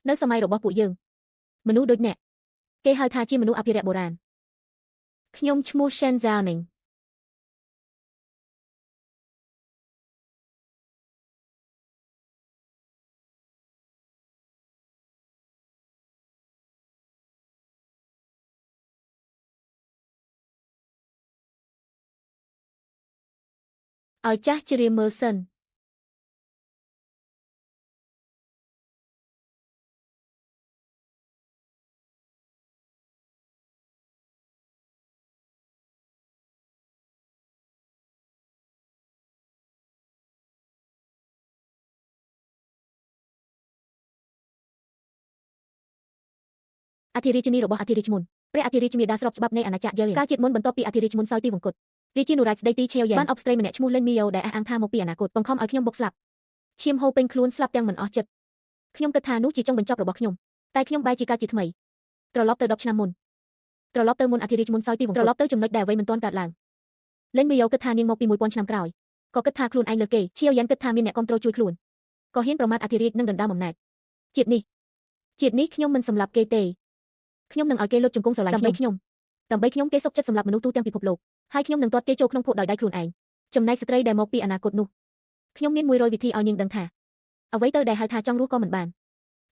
នៅសម័យរបស់ពួកយើងមនុស្សដូចអ្នកគេហៅថាជាមនុស្សអភិរក្សបុរាណខ្ញុំឈ្មោះ Shen Zhaoning ឲ្យចាស់ជ្រាបមើលសិនអធិរាជនីរបស់អធិរាជមុនព្រះអធិរាជមាតាស្របច្បាប់នៃអាណាចក្រយេលការជាតិមុនបន្ទាប់ពីអធិរាជមុនសោយទីវង្គតរាជានុរាជស្ដីទីឆេវយ៉ែនបានអបស្ត្រីម្នាក់ឈ្មោះលេនមីយ៉ូដែលអះអាងថាមកពីអនាគតបង្ខំឲ្យខ្ញុំបុកស្លាប់ឈាមហូរពេញខ្លួនស្លាប់ទាំងមិនអស់ចិត្តខ្ញុំគិតថានោះជាចុងបញ្ចប់របស់ខ្ញុំតែខ្ញុំបែរជាកើតជាថ្មីត្រឡប់ទៅ10ឆ្នាំមុនត្រឡប់ទៅមុនអធិរាជមុនសោយទីវង្គតត្រឡប់ទៅចំណុចដែលអ្វីមិនទាន់កើតឡើងលេនមីយ៉ូគិតថានាងមកពី1000ឆ្នាំក្រោយក៏គិតថាខ្លួនឯងលើគេឆេវយ៉ែនគិតថាមានអ្នកគ្រប់គ្រងជួយខ្លួនក៏ហ៊ានប្រមាថអធិរាជនិងដណ្ដើមអំណាចជាតិនេះខ្ញុំមិនសម្លាប់គេទេខ្ញុំនឹងឲ្យគេលុតជង្គង់ស្រឡាញ់ខ្ញុំដើម្បីខ្ញុំគេសុខចិត្តសម្លាប់មនុស្សទូទាំងពិភពលោកហើយខ្ញុំនឹងទាត់គេចូលក្នុងភក់ដោយដៃខ្លួនឯងចំណែកស្ត្រីដែលមកពីអនាគតនោះខ្ញុំមាន100វិធីឲ្យនាងដឹងថាអ្វីទៅដែលហៅថាចង់រស់ក៏មិនបាន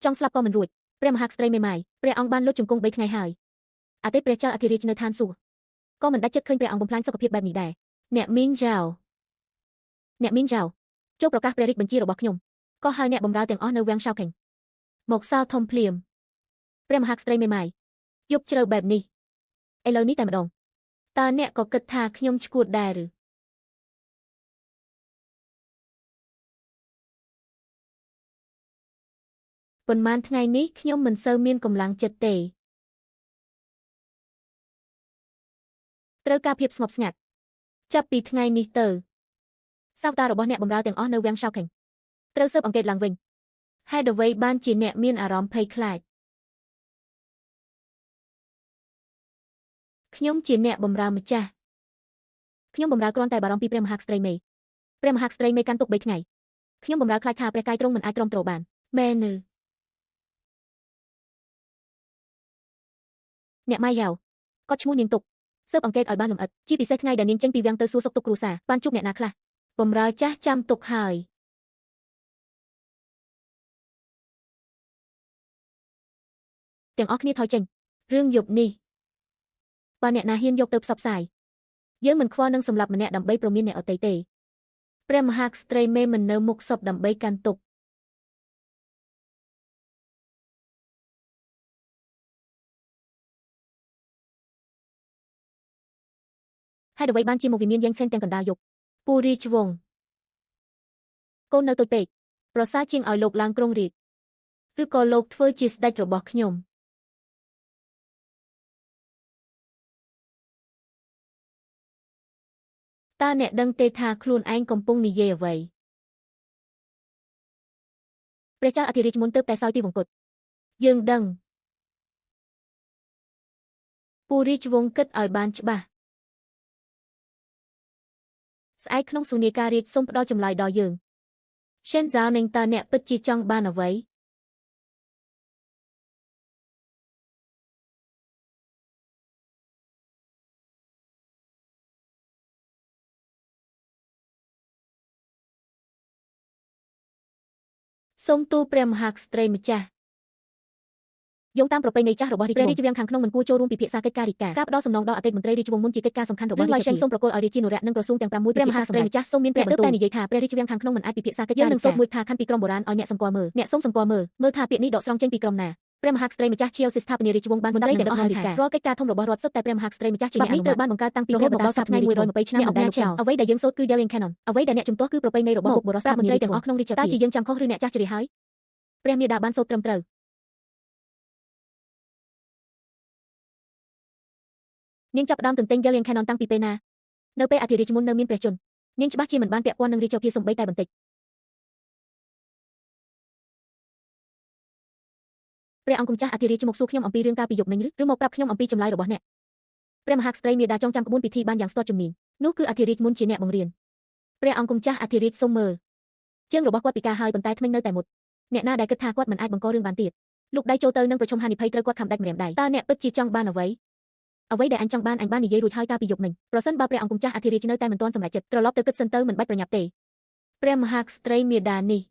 ចង់ស្លាប់ក៏មិនរួចព្រះមហាក្សត្រីមេម៉ាយព្រះអង្គបានលុតជង្គង់3ថ្ងៃហើយអតីតព្រះចៅអធិរាជនៅឋានសួគ៌ក៏មិនដាច់ចិត្តឃើញព្រះអង្គបំផ្លាញសុខភាពបែបនេះដែរអ្នកមីងចៅចូលប្រកាសព្រះរាជបញ្ជារបស់ខ្ញុំក៏ហៅអ្នកបម្រើទាំងអស់នៅវាំងឆៅខេងមកសើធំភ្លាមព្រះមហាក្សត្រីមេម៉ាយយប់ជ្រៅបែបនេះឥឡូវនេះតែម្ដងតើអ្នកក៏គិតថាខ្ញុំឈួតដែរឬប៉ុន្មានថ្ងៃនេះខ្ញុំមិនសូវមានកម្លាំងចិត្តទេត្រូវការភាពស្ងប់ស្ងាត់ចាប់ពីថ្ងៃនេះទៅសាវតារបស់អ្នកបម្រើទាំងអស់នៅវាំងឆៅខេងត្រូវស៊ើបអង្កេតឡើងវិញហេតុអ្វីបានជាអ្នកមានអារម្មណ៍ភ័យខ្លាចខ្ញុំជាអ្នកបម្រើម្ចាស់ខ្ញុំបម្រើគ្រាន់តែបារម្ភពីព្រះមហាក្សត្រីមេកាន់ទុក3ថ្ងៃខ្ញុំបម្រើខ្លាចថាព្រះកាយទ្រង់មិនអាចទ្រាំទ្របានមែនឬអ្នកម៉ាយ៉ាវគាត់ឈ្មោះនាងទុកស៊ើបអង្កេតឲ្យបានលម្អិតជាពិសេសថ្ងៃដែលនាងចេញពីវាំងទៅសួរសុខទុក្ខគ្រួសារបានជួបអ្នកណាខ្លះបម្រើចាស់ចាំទុកហើយទាំងអស់គ្នាថយចេញរឿងយប់នេះបើអ្នកណាហ៊ានយកទៅផ្សព្វផ្សាយយើងមិនខ្វល់នឹងសម្លាប់ម្នាក់ដើម្បីប្រមានអ្នកអតីតទេព្រះមហាក្សត្រីមេមិននៅមុខសពដើម្បីកាន់ទុក្ខហេតុអ្វីបានជាមកវិមានយ៉ាងផ្សេងទាំងកណ្ដាលយប់ពូរីជវងកូននៅតូចពេកប្រសើរជាងឲ្យលោកឡើងគ្រងរាជ្យឬក៏លោកធ្វើជាស្ដេចរបស់ខ្ញុំតើអ្នកដឹងទេថាខ្លួនឯងកំពុងនិយាយអ្វីព្រះចៅអធិរាជមុនទើបតែសោយទីវង្គតយើងដឹងពូរីជវងគិតឲ្យបានច្បាស់ស្អែកក្នុងសុនីការរាជសូមផ្ដល់ចម្លើយដល់យើង Shen Zhaoning តើអ្នកពិតជាចង់បានអ្វីសូមទូលព្រះមហាក្សត្រីម្ចាស់យោងតាមប្រពៃណីចាស់របស់រាជវាំងខាងក្នុងមិនគួរចូលរួមពិភាក្សាកិច្ចការរាជការផ្ដល់សំណងដល់អតីតមន្ត្រីរាជវង្សមុនជាកិច្ចការសំខាន់របស់រាជសូមប្រគល់ឲ្យរាជានុរៈនិងក្រសួងទាំង6ព្រះមហាក្សត្រីម្ចាស់សូមមានព្រះបន្ទូលតែនិយាយថាព្រះរាជវាំងខាងក្នុងមិនអាចពិភាក្សាកិច្ចការនឹងសូមមួយថាខណ្ឌពីក្រមបុរាណឲ្យអ្នកសម្គាល់មើលអ្នកសូមសម្គាល់មើលថាពាក្យនេះដកស្រង់ចេញពីក្រមណាព្រះមហាក្សត្រីម្ចាស់ជាសិស្ថាបនារាជវង្សបានស្ដាប់និងអស់រាជការរាល់កិច្ចការធំរបស់រដ្ឋសុទ្ធតែព្រះមហាក្សត្រីម្ចាស់ជាអ្នកអនុម័តត្រូវបានបង្កើតតាំងពីព្រះបរមសាសនា120ឆ្នាំម្ដងចោលអ្វីដែលយើងសូត្រគឺ Dalian Canon អ្វីដែលអ្នកជំទាស់គឺប្រពៃណីរបស់បុព្វបុរសមន្ត្រីទាំងអស់ក្នុងរាជសភាតើជាយើងចាំខុសឬអ្នកចាស់ជ្រាហើយព្រះមាតាបានសូត្រត្រឹមត្រូវនាងចាប់ផ្ដើមទន្ទិញ Dalian Canon តាំងពីពេលណានៅពេលអធិរាជមុននៅមានព្រះជន្មនាងច្បាស់ជាមិនបានពាក់ព័ន្ធនឹងរាជយោធាសូម្បីតែបន្តិចព្រះអង្គម្ចាស់អធិរាជមកសួរខ្ញុំអំពីរឿងការពីយប់មិញឬមកប្រាប់ខ្ញុំអំពីចម្លើយរបស់អ្នកព្រះមហាក្សត្រីមាតាចងចាំក្បួនពិធីបានយ៉ាងស្ទាត់ជំនាញនោះគឺអធិរាជមុនជាអ្នកបង្រៀនព្រះអង្គម្ចាស់អធិរាជសូមមើលជើងរបស់គាត់ពិការហើយប៉ុន្តែធ្មេញនៅតែមុតអ្នកណាដែលគិតថាគាត់មិនអាចបង្ករឿងបានទៀត លោកដៃចូលទៅនឹងប្រជុំហានិភ័យត្រូវគាត់ខំដាច់ម្រាមដៃតើអ្នកពិតជាចង់បានអ្វីដែលអញចង់បានអញបាននិយាយរួចហើយកាលពីយប់មិញប្រសិនបើព្រះអង្គម្ចាស់អធិរាជនៅតែមិនទាន់សម្រេចចិត្តត្រឡប់ទៅគិតសិនទៅមិនបាច់ប្រញាប់ទេព្រះមហាក្សត្រីមាតានេះ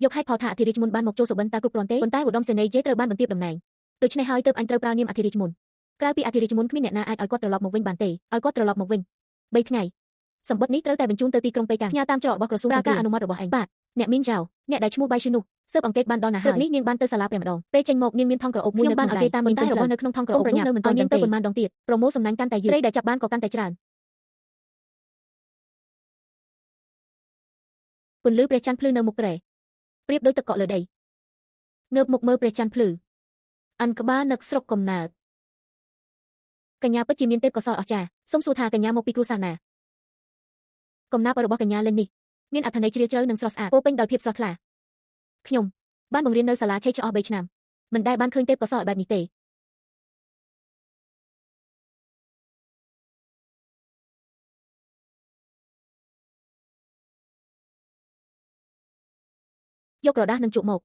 យកហេតុផលថាអធិរាជមុនបានមកចូលសុបិនតាគ្រប់គ្រាន់ទេប៉ុន្តែឧត្តមសេនីយ៍ជេត្រូវបានបន្ទាបតំណែងដូច្នេះហើយទើបអញត្រូវប្រើនាមអធិរាជមុនក្រៅពីអធិរាជមុនគ្មានអ្នកណាអាចឲ្យគាត់ត្រឡប់មកវិញបានទេឲ្យគាត់ត្រឡប់មកវិញ3ថ្ងៃសម្បត្តិនេះត្រូវតែបញ្ជូនទៅទីក្រុងប៉េកាំងផ្ញើតាមច្រករបស់ក្រសួងការអនុម័តរបស់ឯងបាទអ្នកមីនចៅអ្នកដែលឈ្មោះបៃឈឺនោះស៊ើបអង្កេតបានដល់ណាហើយនេះនាងបានទៅសាលាព្រះម្ដងពេលចេញមកនាងមានថង់ក្រអូបមួយនៅក្នុងដៃខ្ញុំបានអង្កេតតាមមីនតែរបស់នៅក្នុងថង់ក្រអូបនោះនៅមិនទាន់ដឹងទេប៉ុន្មានដងទៀតប្រមូលសំណាញ់កាន់តែយឺតត្រីដែលចាប់បានក៏កាន់តែច្រើនពន្លឺព្រះច័ន្ទភ្លឺនៅមុខគ្រែប្រៀបដូចទឹកកកលើដីងើបមុខមើលព្រះច័ន្ទភ្លឺអានក្បាលនឹកស្រុកកំណើតកញ្ញាពិតជាមានទេពកោសល្យអស្ចារ្យសូមសួរថាកញ្ញាមកពីគ្រួសារណាកំណាព្យរបស់កញ្ញាលេងនេះមានអត្ថន័យជ្រាលជ្រៅនិងស្រស់ស្អាតពោពេញដោយភាពស្រស់ថ្លាខ្ញុំបានបង្រៀននៅសាលាឆេកឆ្អស់3ឆ្នាំមិនដែលបានឃើញទេពកោសល្យបែបនេះទេយកក្រដាសនិងជក់មក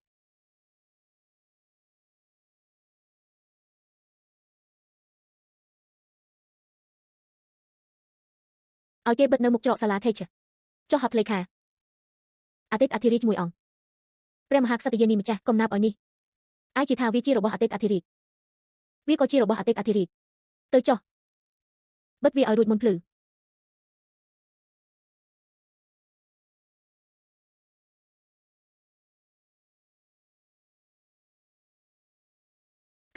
ឲ្យគេបិទនៅមុខច្រកសាលាឆេកចុះហត្ថលេខាអតីតអធិរាជមួយអង្គព្រះមហាក្សត្រយានីម្ចាស់កំណាព្យឲ្យនេះអាយជាថាវាជារបស់អតីតអធិរាជវាក៏ជារបស់អតីតអធិរាជទៅចុះបិទវាឲ្យរួចមុនភ្លឺ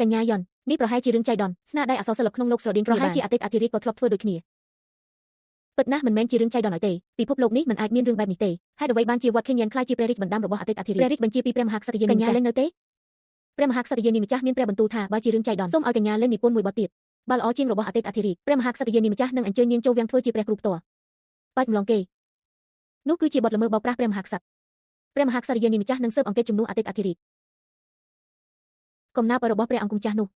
កញ្ញាយ៉ននេះប្រហែលជារឿងចៃដន្យស្នាដៃអក្សរសិល្ប៍ក្នុងលោកស្រដៀងប្រហែលជាអតីតអធិរាជក៏ធ្លាប់ធ្វើដូចគ្នាពិតណាស់មិនមែនជារឿងចៃដន្យឲ្យទេពិភពលោកនេះមិនអាចមានរឿងបែបនេះទេហេតុអ្វីបានជាវត្តខេញញ៉ានខ្លាចជាព្រះរាជបណ្ដាំរបស់អតីតអធិរាជព្រះរាជបញ្ជាពីព្រះមហាក្សត្រយានីកញ្ញាលេងនៅទេព្រះមហាក្សត្រយានីម្ចាស់មានព្រះបន្ទូលថាបើជារឿងចៃដន្យសូមឲ្យកញ្ញាលេងនិពន្ធមួយបទទៀតបើល្អជាងរបស់អតីតអធិរាជព្រះមហាក្សត្រយានីម្ចាស់នឹងអញ្ជើញនាងចូលវាំងធ្វើជាព្រះគ្រូផ្ទាល់បាច់ម្លងគេនោះគឺជាបទល្មើសបោកប្រាស់ព្រះមហាក្សត្រព្រះមហាក្សត្រយានីម្ចាស់នឹងស៊ើបអង្កេតជំនួសអតីតអធិរាជកំណាព្យរបស់ព្រះអង្គម្ចាស់នោះ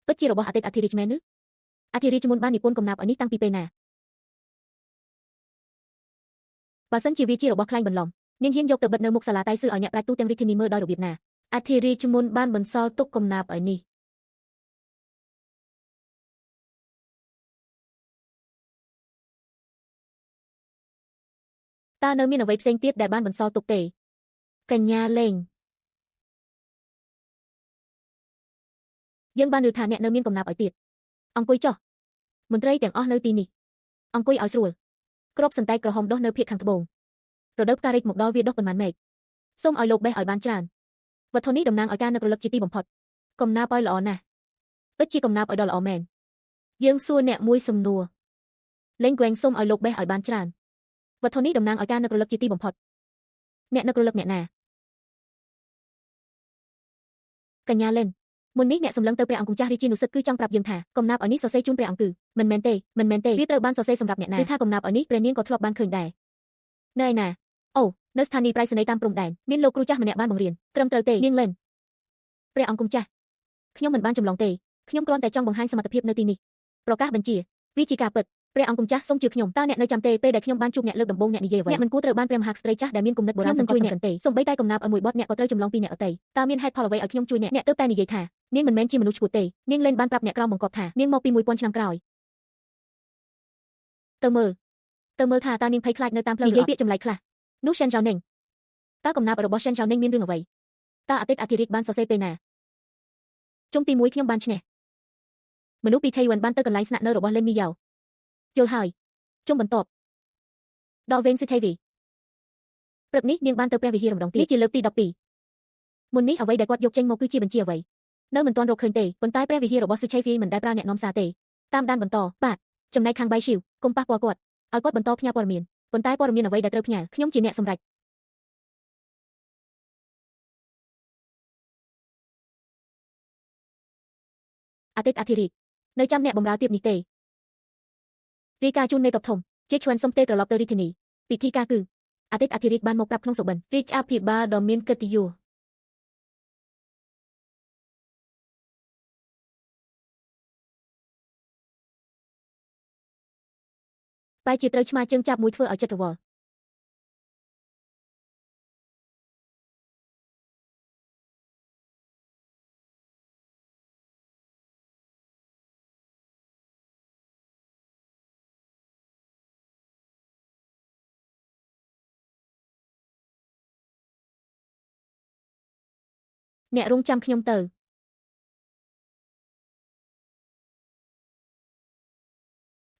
ពិតជារបស់អតីតអធិរាជមែនឬអធិរាជមុនបាននិពន្ធកំណាព្យឲ្យនេះតាំងពីពេលណាបើសិនជាវាជារបស់ខ្លាញ់បន្លំនាងហ៊ានយកទៅបិទនៅមុខសាលាតៃស៊ឺឲ្យអ្នកប្រាជ្ញទូទាំងរាជធានីមើលដោយរបៀបណាអធិរាជមុនបានបន្សល់ទុកកំណាព្យឲ្យនេះតើនៅមានអ្វីផ្សេងទៀតដែលបានបន្សល់ទុកទេកញ្ញាលេងយើងបានឮថាអ្នកនៅមានកំណាព្យឲ្យទៀតអង្គុយចុះមន្ត្រីទាំងអស់នៅទីនេះអង្គុយឲ្យស្រួលគ្របសន្តែកក្រហមដុះនៅភាគខាងត្បូងរដូវផ្ការីកមកដល់វាដុះប៉ុន្មានមេឃសូមឲ្យលោកបេះឲ្យបានច្រើនវត្ថុនេះតំណាងឲ្យការនឹករលឹកជាទីបំផុតកំណាព្យឲ្យល្អណាស់ពិតជាកំណាព្យឲ្យដ៏ល្អមែនយើងសួរអ្នកមួយសំណួរលេងហ្គែងសូមឲ្យលោកបេះឲ្យបានច្រើនវត្ថុនេះតំណាងឲ្យការនឹករលឹកជាទីបំផុតអ្នកនឹករលឹកអ្នកណាកញ្ញាលេនមុននេះអ្នកសម្លឹងទៅព្រះអង្គម្ចាស់រាជានុសិទ្ធគឺចង់ប្រាប់យើងថាកំណាព្យឲ្យនេះសរសេរជូនព្រះអង្គគឺមិនមែនទេវាត្រូវបានសរសេរសម្រាប់អ្នកណាឬថាកំណាព្យឲ្យនេះព្រះនាងក៏ធ្លាប់បានឃើញដែរនៅឯណាអូនៅស្ថានីយ៍ប្រៃសណីយ៍តាមព្រំដែនមានលោកគ្រូចាស់ម្នាក់បានបង្រៀនត្រឹមត្រូវទេនាងលេនព្រះអង្គម្ចាស់ខ្ញុំមិនបានចម្លងទេខ្ញុំគ្រាន់តែចង់បង្ហាញសមត្ថភាពនៅទីនេះប្រកាសបញ្ជាវាជាការពិតព្រះអង្គម្ចាស់សូមជឿខ្ញុំតើអ្នកនៅចាំទេពេលដែលខ្ញុំបានជួបអ្នកលើកដំបូងអ្នកនិយាយអ្វីអ្នកមិនគួរត្រូវបានព្រះមហាក្សត្រីចាស់ដែលមានគំនិតបុរាណសង្កត់សង្កិនទេសូម្បីតែកំណាព្យឲ្យមួយបទអ្នកក៏ត្រូវចម្លងពីអ្នកអតីតើមានហេតុផលអ្វីឲ្យខ្ញុំជួយអ្នកទើបតែនិយាយថានាងមិនមែនជាមនុស្សឈួតទេនាងលេនបានប្រាប់អ្នកក្រោមបង្គាប់ថានាងមកពី 1000 ឆ្នាំក្រោយទៅមើលថាតើនាងភ័យខ្លាចនៅតាមផ្លូវនិយាយពាក្យចម្លែកខ្លះនោះសិនចៅninhតើកំណាព្យរបស់សិនចៅninhមានរឿងអ្វីតើអតីតអធិរាជបានសរសេរពេលណាជុំទី1ខ្ញុំបានឈ្នះមនុស្សពីថៃវ៉ាន់បានទៅកន្លែងស្នាក់នៅរបស់លេនមីយ៉ៅយល់ហើយជុំបន្ទាប់ដកវេងសិឆៃវីព្រឹកនេះនាងបានទៅព្រះវិហារម្ដងទៀតនេះជាលើកទី12មុននេះអ្វីដែលគាត់យកចេញមកគឺជាបញ្ជាអ្វីនៅមិនទាន់រកឃើញទេប៉ុន្តែព្រះវិហាររបស់សុឆៃវីមិនដែលប្រើអ្នកនាំសារទេតាមដានបន្តបាទចំណែកខាងបៃឈីវកុំប៉ះពាល់គាត់ឲ្យគាត់បន្តផ្ញើព័ត៌មានប៉ុន្តែព័ត៌មានអ្វីដែលត្រូវផ្ញើខ្ញុំជាអ្នកសម្រេចអតីតអធិរាជនៅចាំអ្នកបម្រើទៀតនេះទេរាយការណ៍ជូននៃតបធំជាឈ្វេនសុំទេត្រឡប់ទៅរាជធានីពិធីការគឺអតីតអធិរាជបានមកប្រាប់ក្នុងសុបិនរាជអភិបាលដ៏មានកិត្តិយសបែរជាត្រូវឆ្មាជើងចាប់មួយធ្វើឲ្យចិត្តរវល់ អ្នករងចាំខ្ញុំទៅ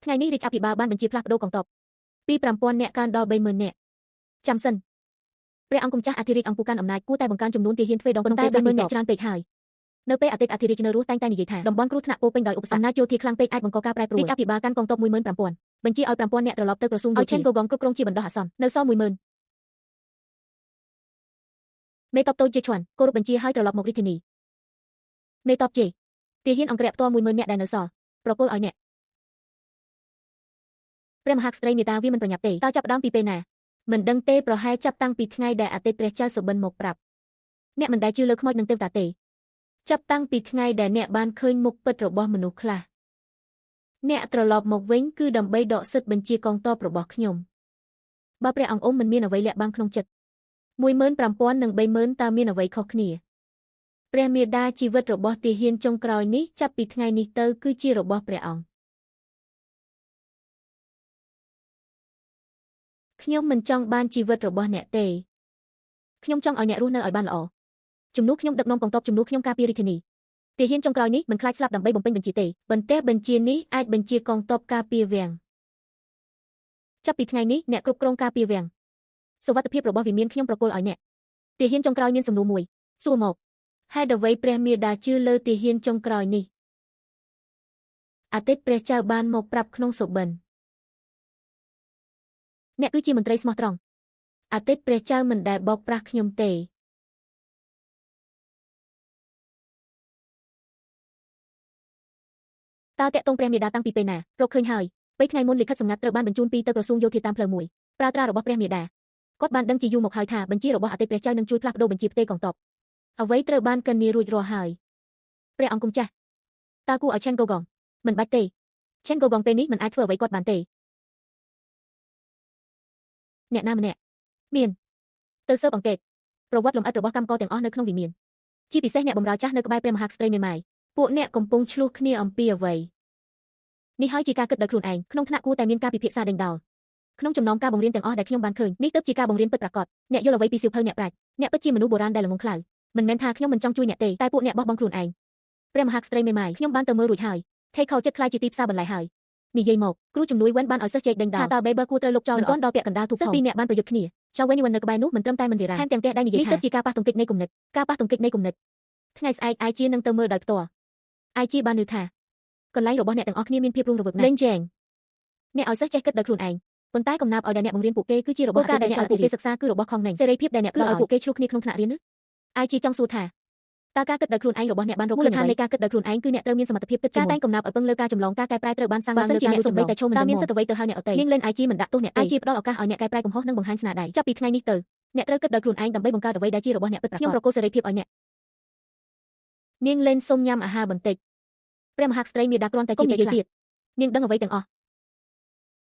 ថ្ងៃនេះរាជអភិបាលបានបញ្ជាផ្លាស់ប្ដូរកងទ័ពពី 5000 នាក់កើនដល់ 30,000 នាក់ចាំសិនព្រះអង្គម្ចាស់អធិរាជអង្គពូកាន់អំណាចគួរតែបង្កើនចំនួនទាហានទ្វេដងក្នុងពេល 30,000 នាក់ច្រើនពេកហើយនៅពេលអតីតអធិរាជនៅរស់តែងតែនិយាយថាតំបន់គ្រោះថ្នាក់ពោពេញដោយឧបសគ្គអំណាចយោធាខ្លាំងពេកអាចបង្កការប្រែប្រួលរាជអភិបាលកាន់កងទ័ព 15,000 បញ្ជាឲ្យ 5000 នាក់ត្រឡប់ទៅក្រសួងយោធាឲ្យ Chen Gogong គ្រប់គ្រងជាបណ្ដោះអាសន្ននៅសល់ 10,000 មេតបតូចជាឈ្វាន់គោរពបញ្ជាឲ្យត្រឡប់មករាជធានីមេតបជេទាហានអង្គរៈផ្ទាល់ 10,000 នាក់ដែលនៅសល់ប្រគល់ឲ្យអ្នកព្រះមហាក្សត្រីមេតាវាមិនប្រញាប់ទេតើចាប់ផ្ដើមពីពេលណាមិនដឹងទេប្រហែលចាប់តាំងពីថ្ងៃដែលអតីតព្រះចៅសុបិនមកប្រាប់អ្នកមិនដែលជឿលើខ្មោចនិងទេវតាទេចាប់តាំងពីថ្ងៃដែលអ្នកបានឃើញមុខពិតរបស់មនុស្សខ្លះអ្នកត្រឡប់មកវិញគឺដើម្បីដកសិទ្ធិបញ្ជាកងទ័ពរបស់ខ្ញុំបើព្រះអង្គអ៊ំមិនមានអ្វីលាក់បាំងក្នុងចិត្ត 15,000 និង 30,000 តើមានអ្វីខុសគ្នាព្រះមេដាជីវិតរបស់ទាហានចុងក្រោយនេះចាប់ពីថ្ងៃនេះទៅគឺជារបស់ព្រះអង្គខ្ញុំមិនចង់បានជីវិតរបស់អ្នកទេខ្ញុំចង់ឲ្យអ្នករស់នៅឲ្យបានល្អជំនួសខ្ញុំដឹកនាំកងទ័ពជំនួសខ្ញុំការពាររាជធានីទាហានចុងក្រោយនេះមិនខ្លាចស្លាប់ដើម្បីបំពេញបញ្ជាទេបន្ទះបញ្ជានេះអាចបញ្ជាកងទ័ពការពារវាំងចាប់ពីថ្ងៃនេះអ្នកគ្រប់គ្រងការពារវាំងសុវត្ថិភាពរបស់វិមានខ្ញុំប្រគល់ឲ្យអ្នកទាហានចុងក្រោយមានសំណួរមួយសួរមកហេតុអ្វីព្រះមេដាជឿលើទាហានចុងក្រោយនេះអតីតព្រះចៅបានមកប្រាប់ក្នុងសុបិនអ្នកគឺជាមន្ត្រីស្មោះត្រង់អតីតព្រះចៅមិនដែលបោកប្រាស់ខ្ញុំទេតើតាក់ទងព្រះមេដាតាំងពីពេលណារកឃើញហើយពេលថ្ងៃមុនលិខិតសម្ងាត់ត្រូវបានបញ្ជូនពីទៅក្រសួងយោធាតាមផ្លូវមួយប្រើត្រារបស់ព្រះមេដាគាត់បានដឹងជាយូរមកហើយថាបញ្ជារបស់អតីតព្រះចៅនឹងជួយផ្លាស់ប្ដូរបញ្ជាផ្ទៃកងទ័ពអ្វីត្រូវបានកញ្ញារួចរាល់ហើយព្រះអង្គគុំចាស់តើគួរឲ្យ Chen Gogong មិនបាច់ទេ Chen Gogong ពេលនេះមិនអាចធ្វើអ្វីគាត់បានទេអ្នកណាម្នាក់មានទៅស៊ើបអង្កេតប្រវត្តិលម្អិតរបស់កម្មករទាំងអស់នៅក្នុងវិមានជាពិសេសអ្នកបម្រើចាស់នៅក្បែរព្រះមហាក្សត្រីមេម៉ាយពួកអ្នកកំពុងឆ្លោះគ្នាអំពីអ្វីនេះហើយជាការគិតដោយខ្លួនឯងក្នុងថ្នាក់គួរតែមានការពិភាក្សាដេញដោលក្នុងចំណោមការបង្រៀនទាំងអស់ដែលខ្ញុំបានឃើញនេះទើបជាការបង្រៀនពិតប្រាកដអ្នកយល់អ្វីពីសៀវភៅអ្នកប្រាជ្ញអ្នកពិតជាមនុស្សបុរាណដែលល្ងងខ្លៅមិនមែនថាខ្ញុំមិនចង់ជួយអ្នកទេតែពួកអ្នកបោះបង់ខ្លួនឯងព្រះមហាក្សត្រីមេម៉ាយខ្ញុំបានទៅមើលរួចហើយថេខោចិត្តខ្លាចជាទីផ្សារបន្លែហើយនិយាយមកគ្រូជំនួយវិញបានឲ្យសិស្សជែកដេញដោលថាតើ Baber គួរត្រូវលុកចោលមិនទាន់ដល់ពាក់កណ្ដាលទូកសិស្សពីរនាក់បានប្រយុទ្ធគ្នាចៅវិញនៅក្បែរនោះមិនត្រឹមតែមិនរារាថែមទាំងផ្ទះដៃនិយាយថានេះទើបជាការប៉ះទង្គិចនៃគំនិតការប៉ះទង្គិចនៃគំនិតថ្ងៃស្អែកអាយជានឹងទៅមើលដោយផ្ទាល់អាយជាបានឮថាកន្លែងរបស់អ្នកទាំងអស់គ្នាមានភាពរស់រវើកណាស់លេងចែងអ្នកឲ្យសិស្សចេះគិតដោយខ្លួនឯងប៉ុន្តែកំណាព្យឲ្យដែលអ្នកបង្រៀនពួកគេគឺជារបស់ការដែលអ្នកឲ្យពួកគេសិក្សាគឺរបស់ខំណែងសេរីភាពដែលអ្នកគឺឲ្យពួកគេឆ្លោះគ្នាក្នុងថ្នាក់រៀនណាអាយជាចង់សួរថាតើការគិតដោយខ្លួនឯងរបស់អ្នកបានរកឃើញមូលដ្ឋាននៃការគិតដោយខ្លួនឯងគឺអ្នកត្រូវមានសមត្ថភាពគិតការតែងកំណាព្យឲ្យពឹងលើការចម្លងការកែប្រែត្រូវបានសាងឡើងលើការសំបីតែឈុំមិនមានសិទ្ធិអ្វីទៅហៅអ្នកអតីនាងលេនអាយជីមិនដាក់ទោសអ្នកអាយជីផ្ដល់ឱកាសឲ្យអ្នកកែប្រែកំហុសនិងបង្ហាញស្នាដៃចាប់ពីថ្ងៃនេះទៅអ្នកត្រូវគិតដោយខ្លួនឯងដើម្បីបង្កើតអ្វីដែលជារបស់អ្នកពិតប្រាកដខ្ញុំប្រកល់សេរីភាពឲ្យអ្នកនាងលេនសុំញ៉ាំអាហារបន្តិចព្រះមហាក្សត្រីមេដាគ្រាន់តែជានិយាយទៀតនាងដឹងអ្វីទាំងអស់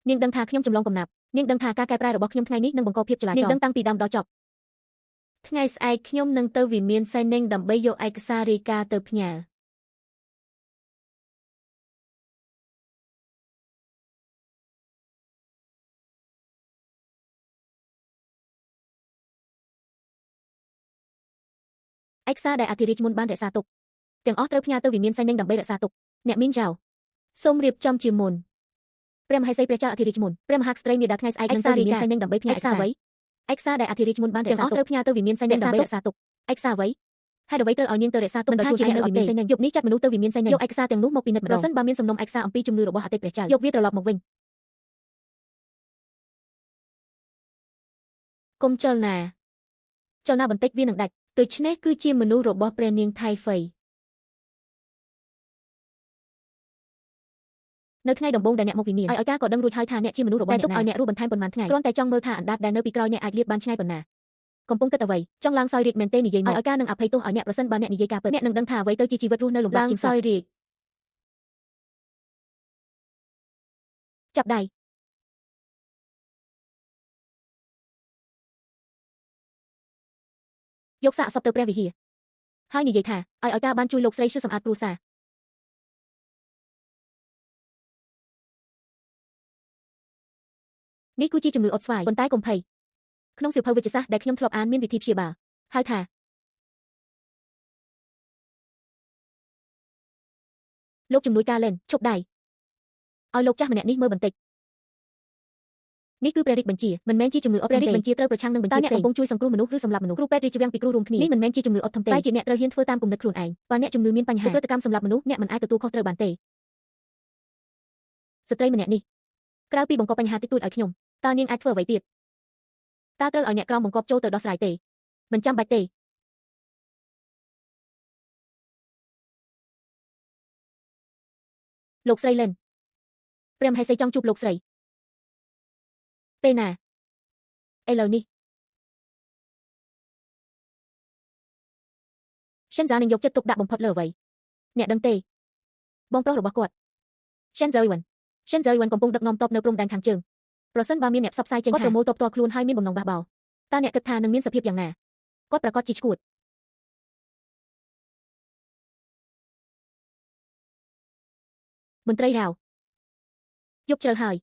នាងដឹងថាខ្ញុំចម្លងកំណាព្យនាងដឹងថាការកែប្រែរបស់ខ្ញុំថ្ងៃនេះនឹងបង្កភាពចលាចលនាងដឹងតាំងពីដើមដល់ចប់ថ្ងៃស្អែកខ្ញុំនឹងទៅវិមានសៃនិងដើម្បីយកឯកសាររាយការណ៍ទៅផ្ញើឯកសារដែលអធិរាជមុនបានរក្សាទុកទាំងអស់ត្រូវផ្ញើទៅវិមានសៃនិងដើម្បីរក្សាទុកអ្នកមីនចៅសូមរៀបចំជាមុនព្រះមហេសីព្រះចៅអធិរាជមុនព្រះមហាក្សត្រីមេដាថ្ងៃស្អែកនឹងទៅវិមានសៃនិងដើម្បីផ្ញើឯកសារអ្វីឯកសារដែលអធិរាជមុនបានរក្សាទុកទាំងអស់ត្រូវផ្ញើទៅវិមានសៃនិងដើម្បីរក្សាទុកឯកសារអ្វីហេតុអ្វីត្រូវឲ្យនាងទៅរក្សាទុកដោយខ្លួនឯងនៅវិមានសៃនិងយប់នេះចាត់មនុស្សទៅវិមានសៃនិងយកឯកសារទាំងនោះមកពិនិត្យម្ដងប្រសិនបើមានសំណុំឯកសារអំពីជំងឺរបស់អតីតព្រះចៅយកវាត្រឡប់មកវិញកុំចលនាបន្តិចវានឹងដាច់ដូច្នេះគឺជាមនុស្សរបស់ព្រះនាងថៃហ្វៃនៅថ្ងៃដំបូងដែលអ្នកមកវិមានឲ្យការក៏ដឹងរួចហើយថាអ្នកជាមនុស្សរបស់អ្នកណាតែទុកឲ្យអ្នករស់បន្ថែមប៉ុន្មានថ្ងៃគ្រាន់តែចង់មើលថាអណ្ដាតដែលនៅពីក្រោយអ្នកអាចលាបបានឆ្ងាយប៉ុណ្ណាកំពុងគិតអ្វីចង់ឡើងសោយរាជមែនទេនិយាយមកឲ្យការនឹងអភ័យទោសឲ្យអ្នកប្រសិនបើអ្នកនិយាយការពិតអ្នកនឹងដឹងថាអ្វីទៅជាជីវិតរស់នៅលំបាកជាងសោយរាជចាប់ដៃយកសាកសពទៅព្រះវិហារហើយនិយាយថាឲ្យការបានជួយលោកស្រីឈឺសម្អាតគ្រួសារនេះគឺជាជំងឺអុតស្វាយប៉ុន្តែកុំភ័យក្នុងសៀវភៅវិទ្យាសាស្ត្រដែលខ្ញុំធ្លាប់អានមានវិធីព្យាបាលហៅថា លោកជំនួយការlênឈប់ដៃឲ្យលោកចាស់ម្នាក់នេះមើលបន្តិចនេះគឺព្រះរាជបញ្ជាមិនមែនជាជំងឺអុតព្រះរាជបញ្ជាត្រូវប្រឆាំងនឹងបញ្ជាផ្សេងកំពុងជួយសង្គ្រោះមនុស្សឬសម្លាប់មនុស្សគ្រូពេទ្យរាជវាំងពីគ្រូរួមគ្នានេះមិនមែនជាជំងឺអុតធំទេតែជាអ្នកត្រូវហ៊ានធ្វើតាមគំនិតខ្លួនឯងបើអ្នកជំងឺមានបញ្ហាឧក្រិដ្ឋកម្មសម្លាប់មនុស្សអ្នកមិនអាចទទួលខុសត្រូវបានទេស្ត្រីម្នាក់នេះក្រៅពីបង្កបញ្ហាតិចតួចឲ្យខ្ញុំតើនាងអាចធ្វើអ្វីទៀតតើត្រូវឲ្យអ្នកក្រមបង្កប់ចូលទៅដោះស្រាយទេមិនចាំបាច់ទេលោកស្រីlênព្រះមហេសីចង់ជួបលោកស្រីពេលណាឥឡូវនេះសិនហ្សានឹងយកចិត្តទុកដាក់បំផុតលើអ្វីអ្នកដឹងទេបងប្រុសរបស់គាត់សិនហ្សាយវិនកំពុងដឹកនាំទ័ពនៅព្រំដែនខាងជើងប្រសិនបើមានអ្នកផ្សព្វផ្សាយចេញថាគាត់ប្រមូលទ័ពផ្ទាល់ខ្លួនហើយមានបំណងបះបោរតើអ្នកគិតថានឹងមានសភាពយ៉ាងណាគាត់ប្រកាសជាឈួតមន្ត្រីរាវយប់ជ្រៅហើយ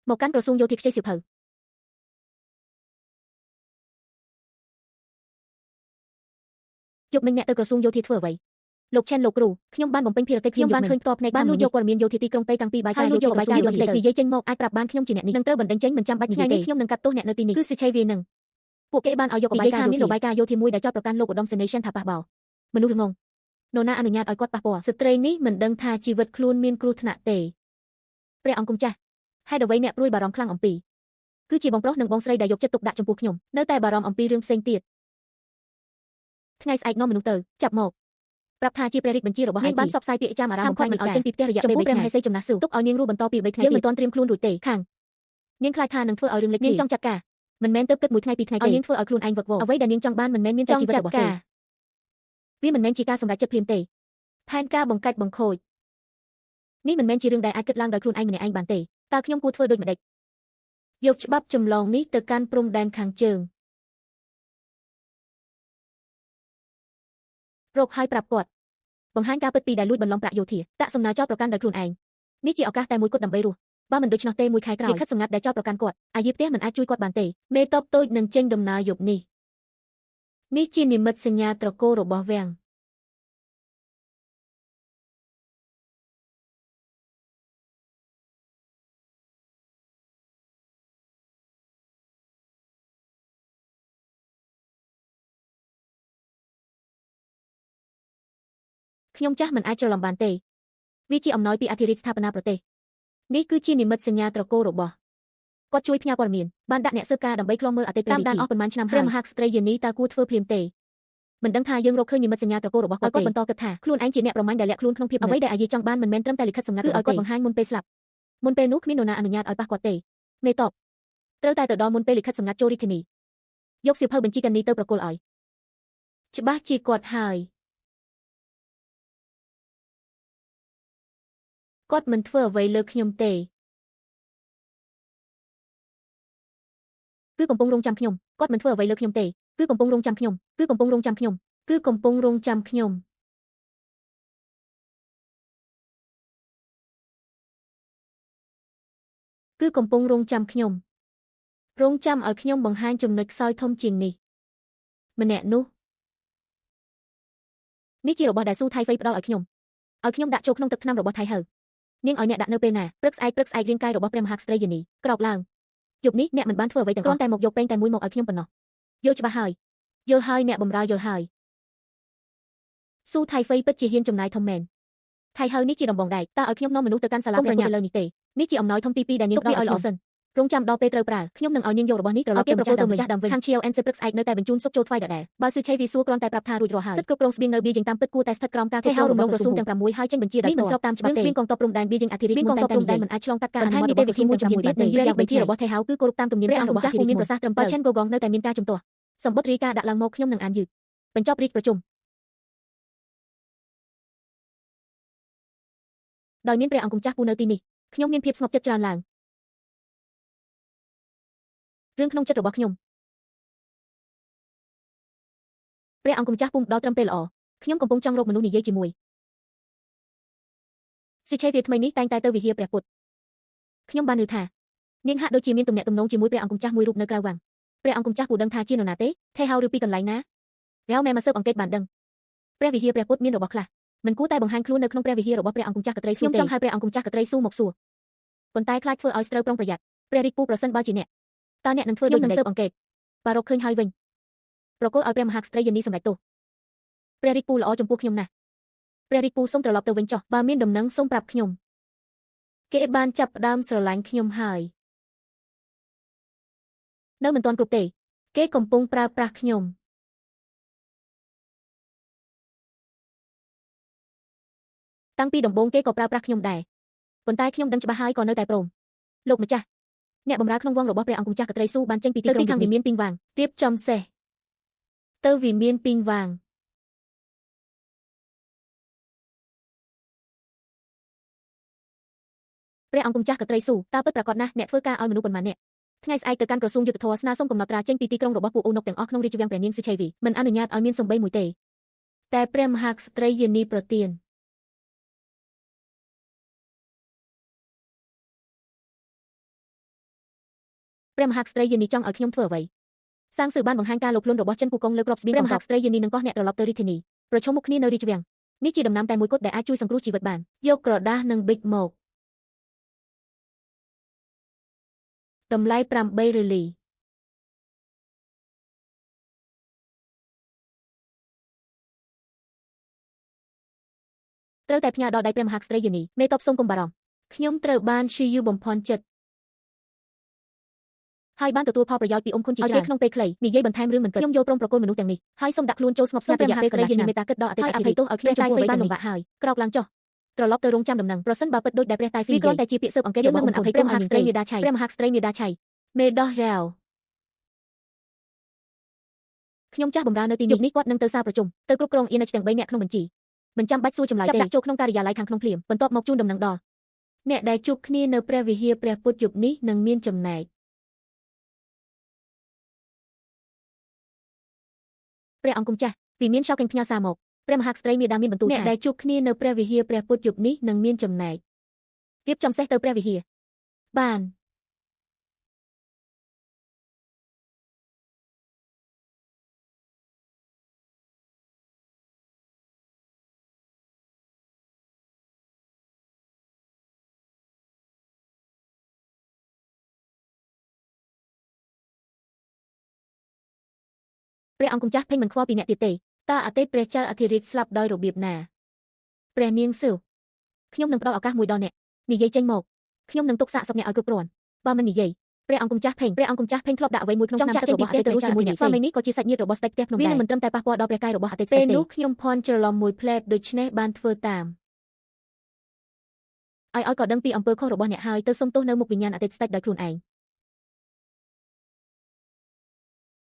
មកកាន់ក្រសួងយោធាខ្ចីសៀវភៅយប់មិញអ្នកទៅក្រសួងយោធាធ្វើអ្វីលោកឆែនលោកគ្រូខ្ញុំបានបំពេញភារកិច្ចខ្ញុំបានឃើញផ្ទាល់ភ្នែកបានលួចយកព័ត៌មានយោធាទីក្រុងប៉េកាំងពីបាយការយោធាបាយការយោធានិយាយចេញមកអាចប្រាប់បានខ្ញុំជាអ្នកនេះនឹងត្រូវបណ្ដឹងចេញមិនចាំបាច់និយាយទេខ្ញុំនឹងកាត់ទោសអ្នកនៅទីនេះគឺសិឆេវានឹងពួកគេបានឲ្យយកបាយការមានរបាយការណ៍យោធាមួយដែលចោទប្រកាន់លោកឧត្តមសេនីយ៍ថាប៉ះបោមនុស្សល្ងងនរណាអនុញ្ញាតឲ្យគាត់ប៉ះពាល់ស្ត្រីនេះមិនដឹងថាជីវិតខ្លួនមានគ្រោះថ្នាក់ទេព្រះអង្គគុំចាស់ហេតុអ្វីអ្នកព្រួយបារម្ភខ្លាំងអំពីគឺជាបងប្រុសនិងបងស្រីដែលយកចិត្តទុកដាក់ចំពោះខ្ញុំនៅតែបារម្ភអំពីរឿងផ្សេងទៀតថ្ងៃស្អែកនាំមនុស្សទៅចាប់មកប្រាប់ថាជាព្រះរាជបញ្ជារបស់នាងបានផ្សព្វផ្សាយពាក្យចាំអារ៉ាមបំផុតមិនឲ្យចេញពីផ្ទះរយៈពេល3ថ្ងៃព្រះមហេសីចំណាស់ស៊ូទុកឲ្យនាងរស់បន្តពី3ថ្ងៃទៀតយើងមិនទាន់ត្រៀមខ្លួនរួចទេខាងនាងខ្លាចថានឹងធ្វើឲ្យរឿងលេចនាងចង់ចាត់ការមិនមែនទៅគិតមួយថ្ងៃពីរថ្ងៃទេឲ្យនាងធ្វើឲ្យខ្លួនឯងវឹកវរអ្វីដែលនាងចង់បានមិនមែនមានតែជីវិតរបស់ទេវាមិនមែនជាការសម្រេចចិត្តភ្លាមទេផែនការបង្កាច់បង្ខូចនេះមិនមែនជារឿងដែលអាចគិតឡើងដោយខ្លួនឯងម្នាក់ឯងបានទេតើខ្ញុំគួរធ្វើដូចម្តេចយកច្បាប់ចម្លងនេះទៅកាន់ព្រំដែនខាងជើងរកឲ្យប្រាប់គាត់បង្ហាញការពិតពីដែលលួចបន្លំប្រាក់យោធាតាក់សំណើចោទប្រកាន់ដោយខ្លួនឯងនេះជាឱកាសតែមួយគត់ដើម្បីរស់បើមិនដូច្នោះទេមួយខែក្រោយលិខិតសម្ងាត់ដែលចោទប្រកាន់គាត់អាយាផ្ទះមិនអាចជួយគាត់បានទេមេតបតូចនឹងចេញដំណើរយប់នេះជានិមិត្តសញ្ញាត្រកូលរបស់វាំងខ្ញុំចាស់មិនអាចច្រឡំបានទេវាជាអំណោយពីអធិរាជស្ថាបនាប្រទេសនេះគឺជានិមិត្តសញ្ញាត្រកូលរបស់គាត់ជួយផ្ញើព័ត៌មានបានដាក់អ្នកស៊ើបការដើម្បីខ្លំមើលអតីតព្រះរាជាតាមដានអស់ប៉ុន្មានឆ្នាំហើយព្រះមហាក្សត្រីយានីតើគួរធ្វើភ្លាមទេមិនដឹងថាយើងរកឃើញនិមិត្តសញ្ញាត្រកូលរបស់គាត់ទេគាត់បន្តគិតថាខ្លួនឯងជាអ្នកប្រមាញ់ដែលលាក់ខ្លួនក្នុងភាពអ្វីដែលអាយាចង់បានមិនមែនត្រឹមតែលិខិតសម្ងាត់គឺឲ្យគាត់បង្ហាញមុនពេលស្លាប់មុនពេលនោះគ្មាននរណាអនុញ្ញាតឲ្យប៉ះគាត់ទេមេតបត្រូវតែទៅដល់មុនពេលលិខិតសម្ងាត់ចូលរាជធានីយកសៀវភៅបញ្ជីកានីទៅប្រគល់ឲ្យច្បាស់ជាគាត់ហើយគាត់មិនធ្វើអ្វីលើខ្ញុំទេគឺកំពុងរងចាំខ្ញុំគាត់មិនធ្វើអ្វីលើខ្ញុំទេគឺកំពុងរងចាំខ្ញុំគឺកំពុងរងចាំខ្ញុំគឺកំពុងរងចាំខ្ញុំគឺកំពុងរងចាំខ្ញុំរងចាំឲ្យខ្ញុំបង្ហាញចំណុចខ្សោយធំជាងនេះម្នាក់នេះជារបស់ដែលស៊ូថៃហ្វៃផ្ដល់ឲ្យខ្ញុំដាក់ចូលក្នុងទឹកថ្នាំរបស់ថៃហៅនាងឲ្យអ្នកដាក់នៅពេលណាព្រឹកស្អែករាងកាយរបស់ព្រះមហាក្សត្រីយានីក្រោកឡើងយប់នេះអ្នកមិនបានធ្វើអ្វីទាំងអស់គ្រាន់តែមកយកពេងតែមួយមកឲ្យខ្ញុំប៉ុណ្ណោះយល់ច្បាស់ហើយអ្នកបម្រើយល់ហើយស៊ូថៃហ្វៃពិតជាហ៊ានចំណាយធំមែនថៃហៅនេះជាដំបងដែកតើឲ្យខ្ញុំនាំមនុស្សទៅកាន់សាលាព្រះពុទ្ធឥឡូវនេះទេនេះជាអំណោយធំទី2ដែលនាងផ្ដល់ឲ្យល្អសិនរងចាំដល់ពេលត្រូវប្រើខ្ញុំនឹងឲ្យនាងយករបស់នេះត្រឡប់ទៅម្ចាស់ដើមវិញខាងឈៀវអេនសិព្រឹកស្អែកនៅតែបញ្ជូនសុកចូលថ្វាយដដែលបើស៊ឺឆេវីសួរគ្រាន់តែប្រាប់ថារួចរាល់ហើយសិទ្ធិគ្រប់គ្រងស្បៀងនៅបៀយើងតាមពិតគួរតែស្ថិតក្រោមការគ្រប់គ្រងរបស់ក្រសួងទាំង6ហើយចេញបញ្ជាដោយផ្ទាល់នេះមិនស្របតាមច្បាប់ទេស្បៀងកងទ័ពព្រំដែនបៀយើងអធិរាជមុនតែតែមិនអាចឆ្លងកាត់ការអនុម័តរបស់ក្រសួងទាំង6បានទេយ៉ាងបញ្ជារបស់ថៃហៅគឺគោរពតាមទំនៀមចាស់របស់អធិរាជមានប្រសាសន៍ត្រឹមត្រូវឆេនហ្គូកងនៅតែមានការជំទាស់សម្បត្តិរាយការណ៍ដាក់ឡើងមកខ្ញុំនឹងអានយឺតបញ្ចប់រាជប្រជុំដោយមានព្រះអង្គគុំចាស់ពូនៅទីនេះខ្ញុំមានភាពស្ងប់ចិត្តច្រើនឡើងរឿងក្នុងចិត្តរបស់ខ្ញុំព្រះអង្គម្ចាស់ពុំដល់ត្រឹមពេលល្អខ្ញុំកំពុងចង់រកមនុស្សនិយាយជាមួយសិឆេវាថ្មីនេះតែងតែទៅវិហារព្រះពុទ្ធខ្ញុំបានឮថានាងហាក់ដូចជាមានទំនាក់ទំនងជាមួយព្រះអង្គម្ចាស់មួយរូបនៅក្រៅវាំងព្រះអង្គម្ចាស់ពូដឹងថាជានរណាទេថេហៅឬពីកន្លែងណារ៉ាវម៉ែមកស៊ើបអង្កេតបានដឹងព្រះវិហារព្រះពុទ្ធមានរបស់ខ្លះ មិនគួរតែបង្ហាញខ្លួននៅក្នុងព្រះវិហាររបស់ព្រះអង្គម្ចាស់កត្រីស៊ូទេខ្ញុំចង់ឲ្យព្រះអង្គម្ចាស់កត្រីស៊ូមកសួរប៉ុន្តែខ្លាចធ្វើឲ្យស្រូវប្រុងប្រយ័ត្នព្រះរាជពូប្រសិនបើជាអ្នកតើអ្នកនឹងធ្វើដូចនឹងស៊ើបអង្កេតបើរកឃើញហើយវិញប្រគល់ឲ្យព្រះមហាក្សត្រីយានីសម្រេចទោសព្រះរាជពូល្អចំពោះខ្ញុំណាស់ព្រះរាជពូសូមត្រឡប់ទៅវិញចុះបើមានដំណឹងសូមប្រាប់ខ្ញុំគេបានចាប់ផ្ដើមស្រឡាញ់ខ្ញុំហើយនៅមិនទាន់គ្រប់ទេគេកំពុងប្រើប្រាស់ខ្ញុំតាំងពីដំបូងគេក៏ប្រើប្រាស់ខ្ញុំដែរប៉ុន្តែខ្ញុំដឹងច្បាស់ហើយក៏នៅតែព្រមលោកម្ចាស់អ្នកបម្រើក្នុងវងរបស់ព្រះអង្គម្ចាស់កត្រីស៊ូបានចេញពីទីក្រុងខាងវិមានពីងវាងរៀបចំសេះទៅវិមានពីងវាងព្រះអង្គម្ចាស់កត្រីស៊ូតើពិតប្រាកដណាស់អ្នកធ្វើការឲ្យមនុស្សប៉ុន្មានអ្នកថ្ងៃស្អែកទៅកាន់ក្រសួងយុទ្ធភ័ពស្នើសុំកំណត់ត្រាចេញពីទីក្រុងរបស់ពួកអូនុកទាំងអស់ក្នុងរាជវាំងព្រះនាងសុឆេវីមិនអនុញ្ញាតឲ្យមានសំបីមួយទេតែព្រះមហាក្សត្រីយានីប្រទានព្រះមហាក្សត្រីយានីចង់ឲ្យខ្ញុំធ្វើអ្វីសាងសឺបានបង្ហាញការលោភលន់របស់ចិនគូកុងលើក្របស្បៀងព្រះមហាក្សត្រីយានីនឹងកោះអ្នកត្រឡប់ទៅរាជធានីប្រឈមមុខគ្នានៅរាជវាំងនេះជាដំណាំតែមួយគត់ដែលអាចជួយសង្គ្រោះជីវិតបានយកក្រដាសនិងប៊ិចមកតម្លៃ8រៀលីត្រូវតែផ្ញើដល់ដៃព្រះមហាក្សត្រីយានីមេតបសូមកុំបារម្ភខ្ញុំត្រូវបានឈឺយូបំផន់ចិត្តហើយបានទទួលផលប្រយោជន៍ពីអ៊ំខុនជាច្រើនក្នុងពេលខ្លីនិយាយបន្ថែមរឿងមិនគិតខ្ញុំយល់ព្រមប្រគល់មនុស្សទាំងនេះហើយសូមដាក់ខ្លួនចូលស្ងប់ស្ងាត់រយៈពេលកន្លះឆ្នាំមេត្តាគិតដល់អតិថិជនអភ័យទោសឲ្យខ្ញុំតែហ្វេបានលំបាកហើយក្រោកឡើងចុះត្រឡប់ទៅរងចាំដំណឹងប្រសិនបើពិតដូចដែលព្រះតែហ្វីគ្រាន់តែជាពាក្យស៊ើបអង្កេតរបស់មិនអភ័យទោសឲ្យព្រះមហាក្សត្រីមេដាឆៃព្រះមហាក្សត្រីមេដាឆៃមេដោះយ៉ាវខ្ញុំចាស់បម្រើនៅទីនេះគាត់នឹងទៅសារប្រជុំទៅគ្រប់គ្រងអ៊ីនិចទាំង3នាក់ក្នុងបញ្ជីមិនចាំបាច់សួរចម្លើយទេចាប់ដាក់ចូលក្នុងការិយាល័យខាងក្នុងភ្លាមបន្ទាប់មកជូនដំណឹងដល់អ្នកដែលជួបគ្នានៅព្រះវិហារព្រះពុទ្ធយប់នេះនឹងមានចំណែកព្រះអង្គម្ចាស់វិមានឆោកេងផ្ញើសារមកព្រះមហាក្សត្រីមេដាមានបន្ទូលថាអ្នកដែលជួបគ្នានៅព្រះវិហារព្រះពុទ្ធយប់នេះនឹងមានចំណែករៀបចំសេះទៅព្រះវិហារបានព្រះអង្គម្ចាស់ភេងមិនខ្វល់ពីអ្នកទៀតទេតើអតីតព្រះចៅអធិរាជស្លាប់ដោយរបៀបណាព្រះនាងសឺវខ្ញុំនឹងផ្ដល់ឱកាសមួយដល់អ្នកនិយាយចេញមកខ្ញុំនឹងទុកសាកសពអ្នកឲ្យគ្រប់គ្រាន់បើមិននិយាយព្រះអង្គម្ចាស់ភេងធ្លាប់ដាក់អ្វីមួយក្នុងឆ្នាំទឹករបស់អតីតព្រះចៅជាមួយអ្នកសម័យនេះក៏ជាសាច់ញាតិរបស់ស្ដេចផ្ទះភ្នំដែរវានឹងមិនត្រឹមតែប៉ះពាល់ដល់ព្រះកាយរបស់អតីតស្ដេចទេពេលនោះខ្ញុំភ័ន្តច្រឡំមួយផ្លែតដូច្នេះបានធ្វើតាមឲ្យក៏ដឹងពីអំពើខុសរបស់អ្នកហើយទៅសុំទោសនៅមុខវិញ្ញាណអតីតស្ដេចដោយខ្លួនឯង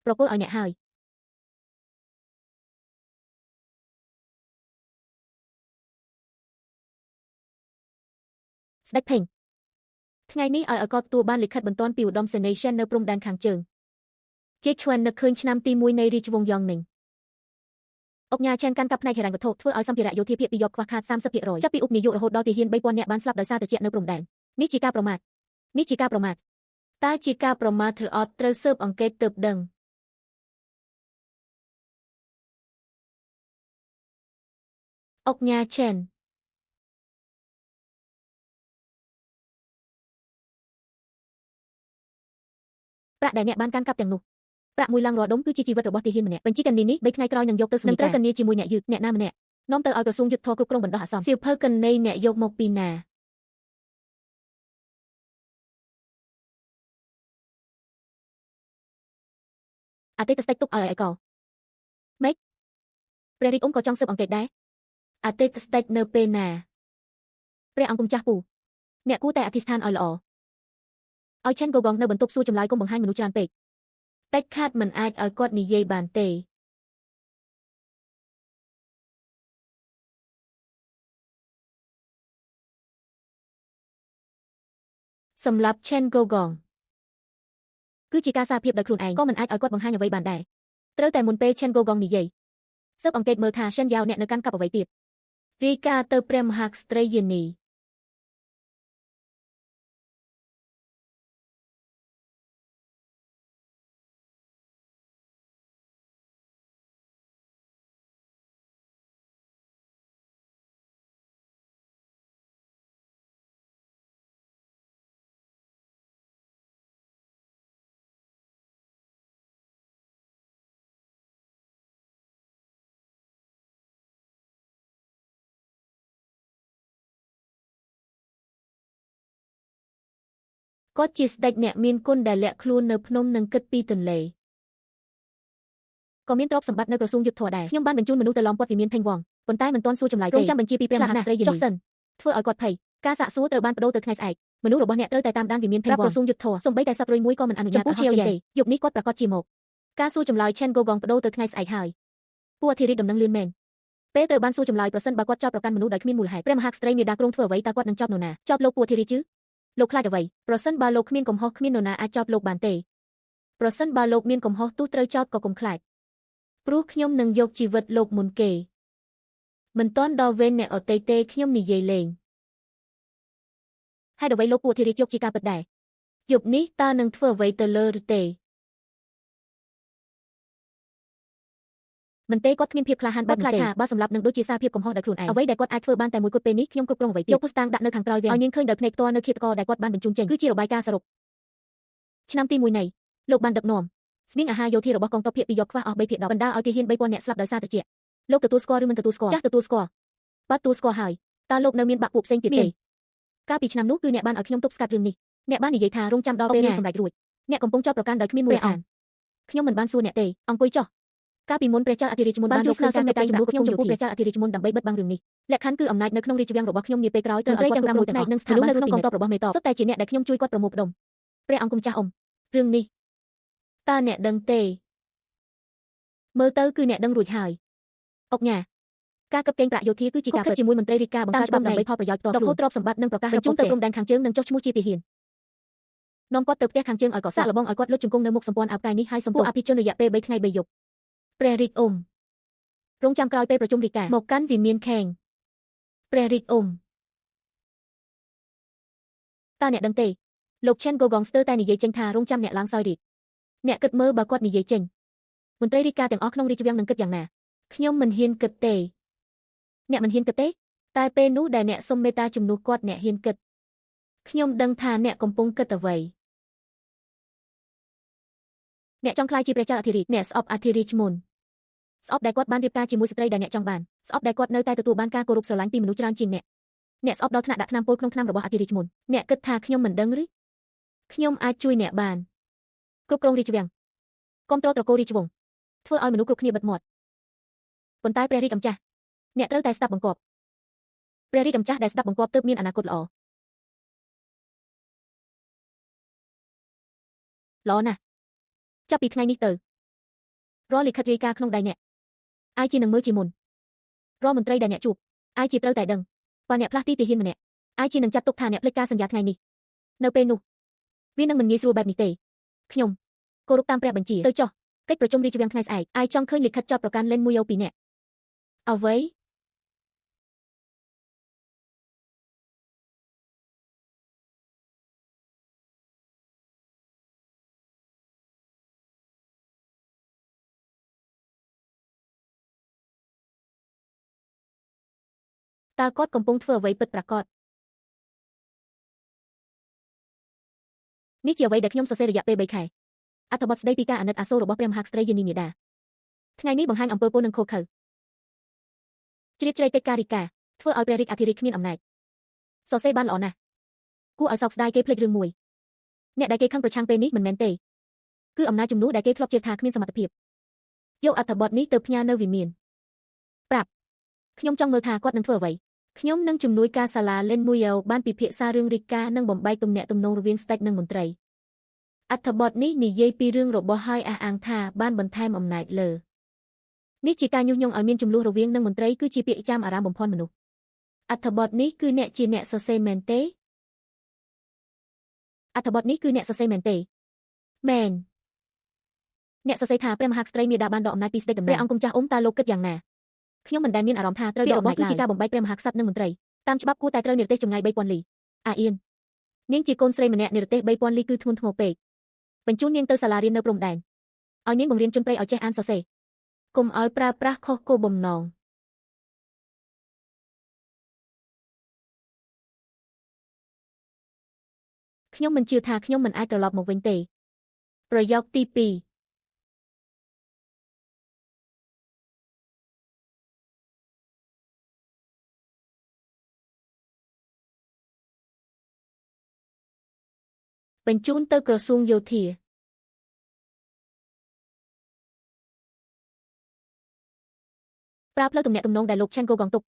ប្រគល់ឲ្យអ្នកហើយស្ដេចភេងថ្ងៃនេះឲ្យគាត់ទទួលបានលិខិតបន្ទាន់ពីឧត្តមសេនីយ៍នៅព្រំដែនខាងជើងជាឈ្វេននឹកឃើញឆ្នាំទី1នៃរាជវង្សយ៉ងninhអុកញ៉ាឆែនកាន់កាប់ផ្នែកហិរញ្ញវត្ថុធ្វើឲ្យសម្ភារៈយោធាភាគពីរយប់ខ្វះខាត 30% ចាប់ពីឧបនាយករហូតដល់ទាហាន 3000 នាក់បានស្លាប់ដោយសារត្រជាក់នៅព្រំដែននេះជាការប្រមាថតើជាការប្រមាថឬអត់ត្រូវស៊ើបអង្កេតទើបដឹងអុកញ៉ាឆែនប្រាក់ដែលអ្នកបានកាន់កាប់ទាំងនោះប្រាក់មួយឡើងរាល់ដុំគឺជាជីវិតរបស់ទាហានម្នាក់បញ្ជីកន្នីនេះ3ថ្ងៃក្រោយនឹងយកទៅសម្រាប់ត្រូវកន្នីជាមួយអ្នកយឺតអ្នកណាម្នាក់នាំទៅឲ្យក្រសួងយុទ្ធភ័ពគ្រប់គ្រងបណ្ដោះអាសន្នសៀវភៅកន្នីអ្នកយកមកពីណាអតីតស្ដេចទុកឲ្យឯកោម៉េចព្រះរាជអ៊ំក៏ចង់ស៊ើបអង្កេតដែរអតីតស្ដេចនៅពេលណាព្រះអង្គម្ចាស់ពូអ្នកគួរតែអធិស្ឋានឲ្យល្អឲ្យឆេនហ្គោហ្គងនៅបន្ទប់សួរចម្លើយកុំបង្ហាញមនុស្សច្រើនពេកតែខាតមិនអាចឲ្យគាត់និយាយបានទេសម្រាប់ឆេនហ្គោហ្គងគឺជាការសារភាពដោយខ្លួនឯងក៏មិនអាចឲ្យគាត់បង្ហាញអ្វីបានដែរត្រូវតែមុនពេលឆេនហ្គោហ្គងនិយាយស៊ើបអង្កេតមើលថាឆេនយ៉ាវអ្នកនៅកាន់កាប់អ្វីទៀតរាយការណ៍ទៅព្រះមហាក្សត្រីយានី គាត់ជាស្ដេចអ្នកមានគុណដែលលាក់ខ្លួននៅភ្នំនិងគិតពីទន្លេក៏មានទ្រព្យសម្បត្តិនៅក្រសួងយុទ្ធភ័ពដែរខ្ញុំបានបញ្ជូនមនុស្សទៅឡោមព័ទ្ធវិមានផេងវងប៉ុន្តែមិនទាន់សួរចម្លើយទេរងចាំបញ្ជាពីព្រះមហាក្សត្រីយេនីចុះសិនធ្វើឲ្យគាត់ភ័យការសាកសួរត្រូវបានបដូរទៅថ្ងៃស្អែកមនុស្សរបស់អ្នកត្រូវតែតាមដានវិមានផេងវងក្រសួងយុទ្ធភ័ពសូម្បីតែសឹករុយមួយក៏មិនអនុញ្ញាតឲ្យហោះចេញទេយប់នេះគាត់ប្រកាសជាមកការសួរចម្លើយឆេនហ្គូកងបដូរទៅថ្ងៃស្អែកហើយពួកអធិរាជដំណឹងលឿនមែនពេលត្រូវបានសួរចម្លើយប្រសិនបើគាត់ចោទប្រកាន់មនុស្សដោយគ្មានមូលហេតុព្រះមហាក្សត្រីមាតាគ្រងធ្វើអ្វីតើគាត់នឹងចោទនរណាចោទលោកពួកអធិរាជchứលោកខ្លាចអ្វីប្រសិនបើលោកគ្មានកំហុសគ្មាននរណាអាចចោទលោកបានទេប្រសិនបើលោកមានកំហុសទោះត្រូវចោទក៏កុំខ្លាចព្រោះខ្ញុំនឹងយកជីវិតលោកមុនគេមិនទាន់ដល់វេនអ្នកអតីតទេខ្ញុំនិយាយលេងហេតុអ្វីលោកពួកអធិរាជយកជាការពិតដែរយប់នេះតើនឹងធ្វើអ្វីទៅលើឬទេមិនទេគាត់គ្មានភាពក្លាហានបែបនេះទេបើសម្រាប់នឹងដូចជាសារភាពកំហុសដោយខ្លួនឯងអ្វីដែលគាត់អាចធ្វើបានតែមួយគត់ពេលនេះខ្ញុំគ្រប់គ្រងអ្វីទៀតយកពុស្តាងដាក់នៅខាងក្រោយវាឲ្យនាងឃើញដោយភ្នែកផ្ទាល់នៅឃាតករដែលគាត់បានបញ្ជូនចេញគឺជារបាយការណ៍សរុបឆ្នាំទី1នៃលោកបានដឹកនាំស្បៀងអាហារយោធារបស់កងទ័ពភាគពីរយកខ្វះអស់3ភាគ10បណ្ដាលឲ្យទាហាន3000នាក់ស្លាប់ដោយសារត្រជាក់លោកទទួលស្គាល់ឬមិនទទួលស្គាល់ចាស់ទទួលស្គាល់បាត់ទទួលស្គាល់ហើយតើលោកនៅមានបាក់ពួកផ្សេងទៀតទេកាលពីឆ្នាំនោះគឺអ្នកបានឲ្យខ្ញុំទប់ស្កាត់រឿងនេះអ្នកបាននិយាយថារងចាំដល់ពេលរឿងសម្រេចរួចអ្នកកំពុងចោទប្រកាន់ដោយគ្មានមូលដ្ឋានខ្ញុំមិនបានសួរអ្នកទេអង្គុយចុះកាលពីមុនព្រះចៅអធិរាជមុនបានរកស្នើសុំមេត្តាជំនួសខ្ញុំចំពោះព្រះចៅអធិរាជមុនដើម្បីបិទបាំងរឿងនេះលក្ខខណ្ឌគឺអំណាចនៅក្នុងរាជវាំងរបស់ខ្ញុំនាពេលក្រោយត្រូវឲ្យគាត់គ្រប់គ្រងផ្នែកនិងស្ថាប័ននៅក្នុងកងទ័ពរបស់មេតបសុទ្ធតែជាអ្នកដែលខ្ញុំជួយគាត់ប្រមូលផ្ដុំព្រះអង្គគុំចាស់អ៊ំរឿងនេះតើអ្នកដឹងទេមើលទៅគឺអ្នកដឹងរួចហើយអុកញ៉ាការកឹបកេងប្រាក់យោធាគឺជាការពិតជាមួយមន្ត្រីរាជការបង្កើតច្បាប់ដើម្បីផលប្រយោជន៍ផ្ទាល់ខ្លួនដកហូតទ្រព្យសម្បត្តិនិងប្រកាសបញ្ជូនទៅព្រំដែនខាងជើងនិងចុះឈ្មោះជាទាហាននាំគាត់ទៅផ្ទះខាងជើងឲ្យកសាក់លបងឲ្យគាត់លុតជង្គង់នៅមុខសម្ព័ន្ធអាបកាយនេះហើយសម្ពោធអភិជនរយៈពេល3ថ្ងៃ3យប់ព្រះរាជអ៊ំរងចាំក្រោយពេលប្រជុំរាជការមកកាន់វិមានខេងព្រះរាជអ៊ំតើអ្នកដឹងទេលោកឆេនហ្គូកងស្ទើរតែនិយាយចេញថារងចាំអ្នកឡើងសោយរាជអ្នកគិតមើលបើគាត់និយាយចេញមន្ត្រីរាជការទាំងអស់ក្នុងរាជវាំងនឹងគិតយ៉ាងណាខ្ញុំមិនហ៊ានគិតទេអ្នកមិនហ៊ានគិតទេតែពេលនោះដែលអ្នកសុំមេត្តាជំនួសគាត់អ្នកហ៊ានគិតខ្ញុំដឹងថាអ្នកកំពុងគិតអ្វីអ្នកចង់ក្លាយជាព្រះចៅអធិរាជអ្នកស្អប់អធិរាជមុនស្អប់ដែលគាត់បានរៀបការជាមួយស្ត្រីដែលអ្នកចង់បានស្អប់ដែលគាត់នៅតែទទួលបានការគោរពស្រឡាញ់ពីមនុស្សច្រើនជាងអ្នកស្អប់ដល់ថ្នាក់ដាក់ថ្នាំពុលក្នុងថ្នាំរបស់អធិរាជមុនអ្នកគិតថាខ្ញុំមិនដឹងឬខ្ញុំអាចជួយអ្នកបានគ្រប់គ្រងរាជវាំងគ្រប់គ្រងត្រកូលរាជវង្សធ្វើឲ្យមនុស្សគ្រប់គ្នាបិទមាត់ប៉ុន្តែព្រះរាជអម្ចាស់អ្នកត្រូវតែស្ដាប់បង្គាប់ព្រះរាជអម្ចាស់ដែលស្ដាប់បង្គាប់ទើបមានអនាគតល្អណាស់ចាប់ពីថ្ងៃនេះទៅរាល់លិខិតរាយការណ៍ក្នុងដៃអ្នកអាយជានឹងមើលជាមុនរាល់មន្ត្រីដែលអ្នកជួបអាយជាត្រូវតែដឹងបើអ្នកផ្លាស់ទីទាហានម្នាក់អាយជានឹងចាត់ទុកថាអ្នកភ្លេចការសន្យាថ្ងៃនេះនៅពេលនោះវានឹងមិនងាយស្រួលបែបនេះទេខ្ញុំគោរពតាមព្រះបញ្ជាទៅចុះកិច្ចប្រជុំរាជវាំងថ្ងៃស្អែកអាយចង់ឃើញលិខិតចោទប្រកាន់លេនមួយយោពីអ្នកអ្វីតើគាត់កំពុងធ្វើអ្វីពិតប្រាកដនេះជាអ្វីដែលខ្ញុំសរសេររយៈពេល3ខែអត្ថបទស្ដីពីការអាណិតអាសូររបស់ព្រះមហាក្សត្រីយេនីមាតាថ្ងៃនេះបង្ហាញអំពើពុលនិងខុសខើជ្រៀតជ្រែកកិច្ចការរាជការធ្វើឲ្យព្រះរាជអធិរាជគ្មានអំណាចសរសេរបានល្អណាស់គួរឲ្យសោកស្ដាយគេភ្លេចរឿងមួយអ្នកដែលគេខឹងប្រឆាំងពេលនេះមិនមែនទេគឺអំណាចជំនួសដែលគេធ្លាប់ជឿថាគ្មានសមត្ថភាពយកអត្ថបទនេះទៅផ្ញើនៅវិមានប្រាប់ខ្ញុំចង់មើលថាគាត់នឹងធ្វើអ្វីខ្ញុំនឹងជំនួយការសាលាលេនមួយយោបានពិភាក្សារឿងរាជការនិងបំបែកទំនាក់ទំនងរវាងស្ដេចនិងមន្ត្រីអត្ថបទនេះនិយាយពីរឿងរបស់ហើយអះអាងថាបានបន្ថែមអំណាចលើនេះជាការញុះញង់ឲ្យមានចំនួនរវាងនឹងមន្ត្រីគឺជាពាក្យចាំអារ៉ាមបំផន់មនុស្សអត្ថបទនេះគឺអ្នកជាអ្នកសរសេរមែនទេអត្ថបទនេះគឺអ្នកសរសេរមែនទេមែនអ្នកសរសេរថាព្រះមហាក្សត្រីមាតាបានដកអំណាចពីស្ដេចតំណាងព្រះអង្គគុំចាស់អ៊ំតើលោកគិតយ៉ាងណាខ្ញុំមិនដែលមានអារម្មណ៍ថាត្រូវដកអំណាចគឺជាការបំបែកព្រះមហាក្សត្រនិងមន្ត្រីតាមច្បាប់គួរតែត្រូវនិរទេសចម្ងាយ3000លីអាអៀននាងជាកូនស្រីម្នាក់និរទេស3000លីគឺធ្ងន់ធ្ងរពេកបញ្ជូននាងទៅសាលារៀននៅព្រំដែនឲ្យនាងបង្រៀនជនព្រៃឲ្យចេះអានសរសេរកុំឲ្យប្រើប្រាស់ខុសគោលបំណងខ្ញុំមិនជឿថាខ្ញុំមិនអាចត្រឡប់មកវិញទេប្រយោគទី2 បញ្ជូនទៅក្រសួងយោធាប្រើផ្លូវទំនាក់ទំនងដែលលោកឆេនកូកងទុក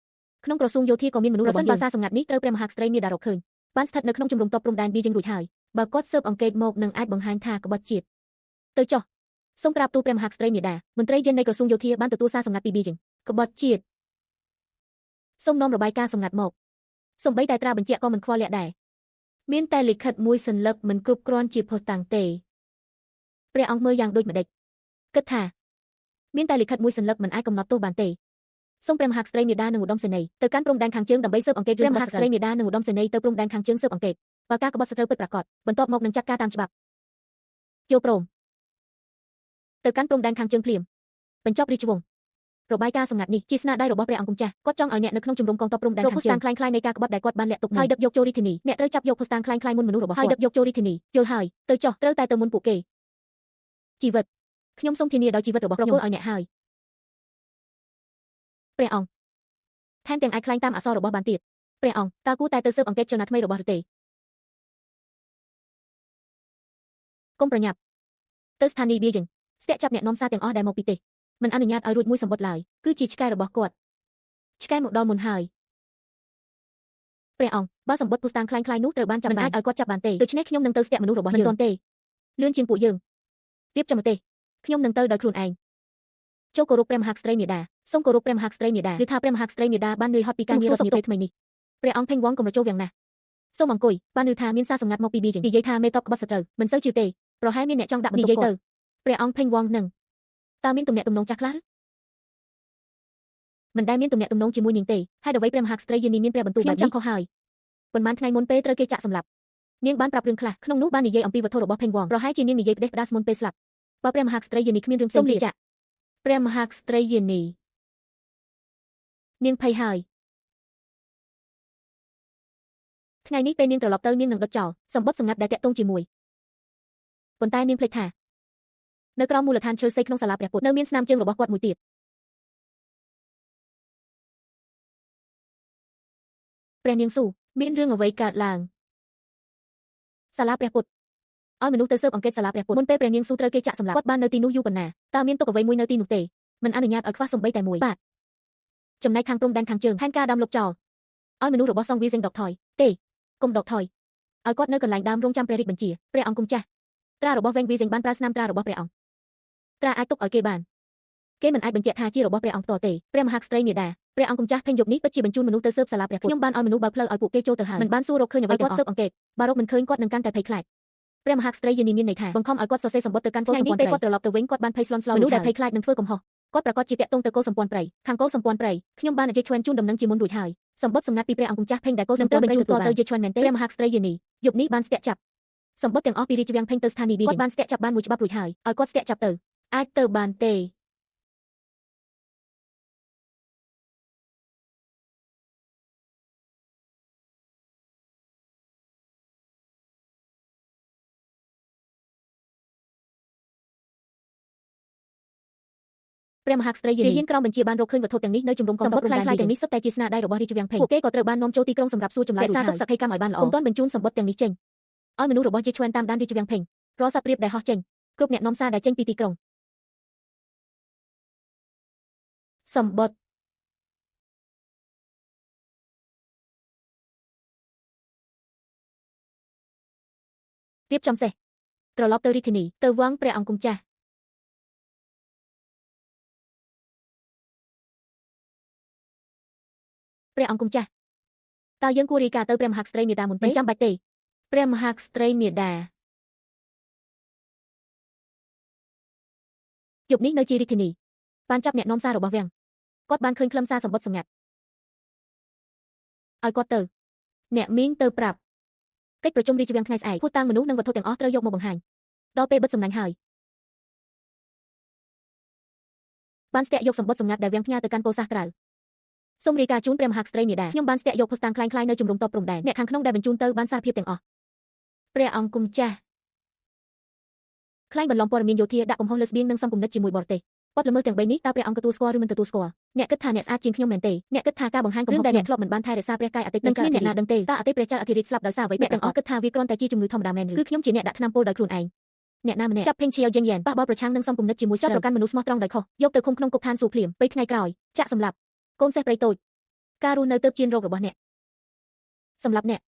ក្នុងក្រសួងយោធាក៏មានមនុស្សរបស់យើងប្រសិនបើសារសម្ងាត់នេះត្រូវព្រះមហាក្សត្រីមាតារកឃើញបានស្ថិតនៅក្នុងជំរំទ័ពព្រំដែនប៊ីជីងរួចហើយបើគាត់ស៊ើបអង្កេតមកនឹងអាចបង្ហាញថាក្បត់ជាតិទៅចុះសូមក្រាបទូលព្រះមហាក្សត្រីមាតាមន្ត្រីយេននៃក្រសួងយោធាបានទទួលសារសម្ងាត់ពីប៊ីជីងក្បត់ជាតិសូមនាំរបាយការណ៍សម្ងាត់មកសូម្បីតែត្រាបញ្ជាក់ក៏មិនខ្វល់លាក់ដែរមានតែលិខិតមួយសន្លឹកមិនគ្រប់គ្រាន់ជាភស្តុតាងទេព្រះអង្គមើលយ៉ាងដូចម្ដេចគិតថាមានតែលិខិតមួយសន្លឹកមិនអាចកំណត់ទោសបានទេសូមព្រះមហាក្សត្រីមាតានិងឧត្តមសេនីយ៍ទៅកាន់ព្រំដែនខាងជើងដើម្បីស៊ើបអង្កេតរឿងរបស់ស្ត្រីមាតានិងឧត្តមសេនីយ៍ទៅព្រំដែនខាងជើងស៊ើបអង្កេតបើការក្បត់សត្រូវពិតប្រាកដបន្ទាប់មកនឹងចាត់ការតាមច្បាប់យកព្រមទៅកាន់ព្រំដែនខាងជើងភ្លាមបញ្ចប់រាជវង្សរបាយការណ៍សម្ងាត់នេះជាស្នាដៃរបស់ព្រះអង្គគង់ចាស់គាត់ចង់ឲ្យអ្នកនៅក្នុងជំរំកងទ័ពព្រំដែនខាងជើងខ្លាំងៗនៃការក្បត់ដែលគាត់បានលាក់ទុកហើយដឹកយកចូលរាជធានីអ្នកត្រូវចាប់យកភស្តុតាងខ្លាំងៗមុនមនុស្សរបស់គាត់ហើយដឹកយកចូលរាជធានីយល់ហើយទៅចុះត្រូវតែទៅមុនពួកគេជីវិតខ្ញុំសូមធានាដោយជីវិតរបស់ខ្ញុំឲ្យអ្នកហើយព្រះអង្គថែមទាំងអាចខ្លែងតាមអក្សររបស់បានទៀតព្រះអង្គតើគួរតែទៅស៊ើបអង្កេតចំណាត់ថ្មីរបស់ឬទេកុំប្រញាប់ទៅស្ថានីយ៍បៀយើងស្ទាក់ចាប់អ្នកនាំសារទាំងអស់ដែលមកពីទេសមិនអនុញ្ញាតឲ្យរួចមួយសម្បត្តិឡើយគឺជាឆ្កែរបស់គាត់ឆ្កែមកដល់មុនហើយព្រះអង្គបើសម្បត្តិពុស្តាងខ្លាំងៗនោះត្រូវបានចាប់មិនអាចឲ្យគាត់ចាប់បានទេដូច្នេះខ្ញុំនឹងទៅស្ទាក់មនុស្សរបស់យើងមិនទាន់ទេលឿនជាងពួកយើងរៀបចំប្រទេសខ្ញុំនឹងទៅដោយខ្លួនឯងចូលគោរពព្រះមហាក្សត្រីមាតាសូមគោរពព្រះមហាក្សត្រីមាតាឬថាព្រះមហាក្សត្រីមាតាបាននឿយហត់ពីការងាររដ្ឋនីតិថ្មីនេះព្រះអង្គផេងវ៉ងកុំរជោយ៉ាងណាស់សូមអង្គុយបាននឿថាមានសារសម្ងាត់មកពីប៊ីជីងនិយាយថាមេតបក្បត់សត្រូវមិនសូវជឿទេប្រហែលមានអ្នកចង់ដាក់បន្ទុកគាត់និយាយទៅព្រះអង្គផេងវ៉ងនឹងតើមានទំនាក់ទំនងចាស់ខ្លះមិនដែលមានទំនាក់ទំនងជាមួយនាងទេហើយអ្វីព្រះមហាក្សត្រីយានីមានព្រះបន្ទូលបែបនេះខ្ញុំខុសហើយប៉ុន្មានថ្ងៃមុនពេលត្រូវគេចាក់សម្លាប់នាងបានប្រាប់រឿងខ្លះក្នុងនោះបាននិយាយអំពីវត្ថុរបស់ផេងវ៉ងប្រហែលជានាងនិយាយផ្ដេសផ្ដាសមុនពេលស្លាប់បើព្រះមហាក្សត្រីយានីគ្មានរឿងផ្សេងទៀតព្រះមហាក្សត្រីយានីនាងភ័យហើយថ្ងៃនេះពេលនាងត្រឡប់ទៅនាងនឹងដុតចោលសម្បត្តិសម្ងាត់ដែលតាក់ទងជាមួយប៉ុន្តែនាងភ្លេចថានៅក្រោមមូលដ្ឋានឈើសីក្នុងសាលាព្រះពុទ្ធនៅមានស្នាមជើងរបស់គាត់មួយទៀតព្រះនាងស៊ូមានរឿងអ្វីកើតឡើងសាលាព្រះពុទ្ធឲ្យមនុស្សទៅស៊ើបអង្កេតសាលាព្រះពុទ្ធមុនពេលព្រះនាងស៊ូត្រូវគេចាក់សម្លាប់គាត់បាននៅទីនោះយូរប៉ុណ្ណាតើមានទុកអ្វីមួយនៅទីនោះទេមិនអនុញ្ញាតឲ្យខ្វះសំបីតែមួយបាទចំណែកខាងព្រំដែនខាងជើងផែនការដាំលុបចោលឲ្យមនុស្សរបស់សង្វីសិងដកថយទេកុំដកថយឲ្យគាត់នៅកន្លែងដើមរងចាំព្រះរាជបញ្ជាព្រះអង្គគង់ចាស់ត្រារបស់វែងវីសិងបានប្រើស្នាមត្រារបស់ព្រះអង្គត្រាអាចទុកឲ្យគេបានគេមិនអាចបញ្ជាក់ថាជារបស់ព្រះអង្គផ្ទាល់ទេព្រះមហាក្សត្រីមាតាព្រះអង្គគង់ចាស់ភេងយប់នេះពិតជាបញ្ជូនមនុស្សទៅស៊ើបសាលាព្រះពុទ្ធខ្ញុំបានឲ្យមនុស្សបើកផ្លូវឲ្យពួកគេចូលទៅហើយមិនបានសួររកឃើញអ្វីគាត់ស៊ើបអង្កេតបើរកមិនឃើញគាត់នឹងកាន់តែភ័យខ្លាចព្រះមហាក្សត្រីយានីមានន័យថាបង្ខំឲ្យគាត់សរសេរសម្បត្តិទៅកាន់កោសម្ព័ន្ធព្រៃគាត់ត្រឡប់ទៅវិញគាត់បានភ័យស្លន់ស្លោមនុស្សដែលភ័យខ្លាចនឹងធ្វើកំហុសគាត់ប្រកាសជាតាក់ទងទៅកោសម្ព័ន្ធព្រៃខាងកោសម្ព័ន្ធព្រៃខ្ញុំបានអញ្ជើញឆ្វេនជូនដំណឹងជាមុនរួចហើយសម្បត្តិសម្ងាត់ពីព្រះអង្គគង់ចាស់ភេងដែលកោសម្ព័ន្ធបញ្ជូនតទៅជាឆ្វេនមែនទេព្រះមហាក្សត្រីយានីយប់នេះបានស្ទាក់ចាប់សម្បត្តិទាំងអស់ពីរាជវាំងភេងទៅស្ថានីយ៍ប៊ីជីងគាត់បានស្ទាក់ចាប់បានមួយច្បាប់រួចហើយឲ្យគាត់ស្ទាក់ចាប់ទៅអាចទៅបានទេព្រះមហាក្សត្រីយានីហ៊ានក្រោមបញ្ជាបានរកឃើញវត្ថុទាំងនេះនៅជំរំកងទ័ពព្រំដែនទាំងនេះសុទ្ធតែជាស្នាដៃរបស់រាជវាំងភេងពួកគេក៏ត្រូវបាននាំចូលទីក្រុងសម្រាប់សួរចម្លើយសារទុកសក្ខីកម្មឲ្យបានល្អកុំទាន់បញ្ជូនសម្បត្តិទាំងនេះចេញឲ្យមនុស្សរបស់ជាឆ្វេនតាមដានរាជវាំងភេងរាល់សត្វព្រាបដែលហោះចេញគ្រប់អ្នកនាំសារដែលចេញពីទីក្រុងសម្បត្តិរៀបចំសេះត្រឡប់ទៅរាជធានីទៅវាំងព្រះអង្គគង់ចាស់ព្រះអង្គគង់ចាស់តើយើងគួររាយការណ៍ទៅព្រះមហាក្សត្រីមាតាមុនទេមិនចាំបាច់ទេព្រះមហាក្សត្រីមាតាយប់នេះនៅជារាជធានីបានចាប់អ្នកនាំសាររបស់វាំងគាត់បានឃើញខ្លឹមសារសម្បត្តិសម្ងាត់ឲ្យគាត់ទៅអ្នកមីងទៅប្រាប់កិច្ចប្រជុំរាជវាំងថ្ងៃស្អែកភូតាំងមនុស្សនិងវត្ថុទាំងអស់ត្រូវយកមកបង្ហាញដល់ពេលបិទសំណាញ់ហើយបានស្ទាក់យកសម្បត្តិសម្ងាត់ដែលវាំងផ្ញើទៅកាន់ពលសាសក្រៅសូមរាយការណ៍ជូនព្រះមហាក្សត្រីមាតាខ្ញុំបានស្ទាក់យកភស្តុតាងខ្លាំងៗនៅជំរំទ័ពព្រំដែនអ្នកខាងក្នុងដែលបញ្ជូនទៅបានសារភាពទាំងអស់ព្រះអង្គគង់ចាស់ខ្លែងបន្លំព័ត៌មានយោធាដាក់កំហុសលើស្បៀងនិងសំគំនិតជាមួយបរទេស បទល្មើសទាំង3នេះតើព្រះអង្គទទួលស្គាល់ឬមិនទទួលស្គាល់អ្នកគិតថាអ្នកស្អាតជាងខ្ញុំមែនទេអ្នកគិតថាការបង្ហាញកំហុសដែលអ្នកធ្លាប់មិនបានថែរក្សាព្រះកាយអតីតព្រះចៅអធិរាជអ្នកណាដឹងទេតើអតីតព្រះចៅអធិរាជស្លាប់ដោយសារអ្វីអ្នកទាំងអស់គិតថាវាគ្រាន់តែជាជំងឺធម្មតាមែនឬគឺខ្ញុំជាអ្នកដាក់ថ្នាំពុលដោយខ្លួនឯងអ្នកណាម្នាក់ចាប់ភេងឈៀវយេងយ៉ែនប៉ះបោលប្រឆាំងនឹងសំគំនិតជាមួយចោទប្រកាន់មនុស្សស្មោះត្រង់ដោយខុសយកទៅឃុំក្នុងគុកឋានសួគ៌ភ្លាមពេលថ្ងៃក្រោយចាក់សម្លាប់កូនសេះព្រៃតូចការរស់នៅទៅជារោគរបស់អ្នកសម្រាប់អ្នក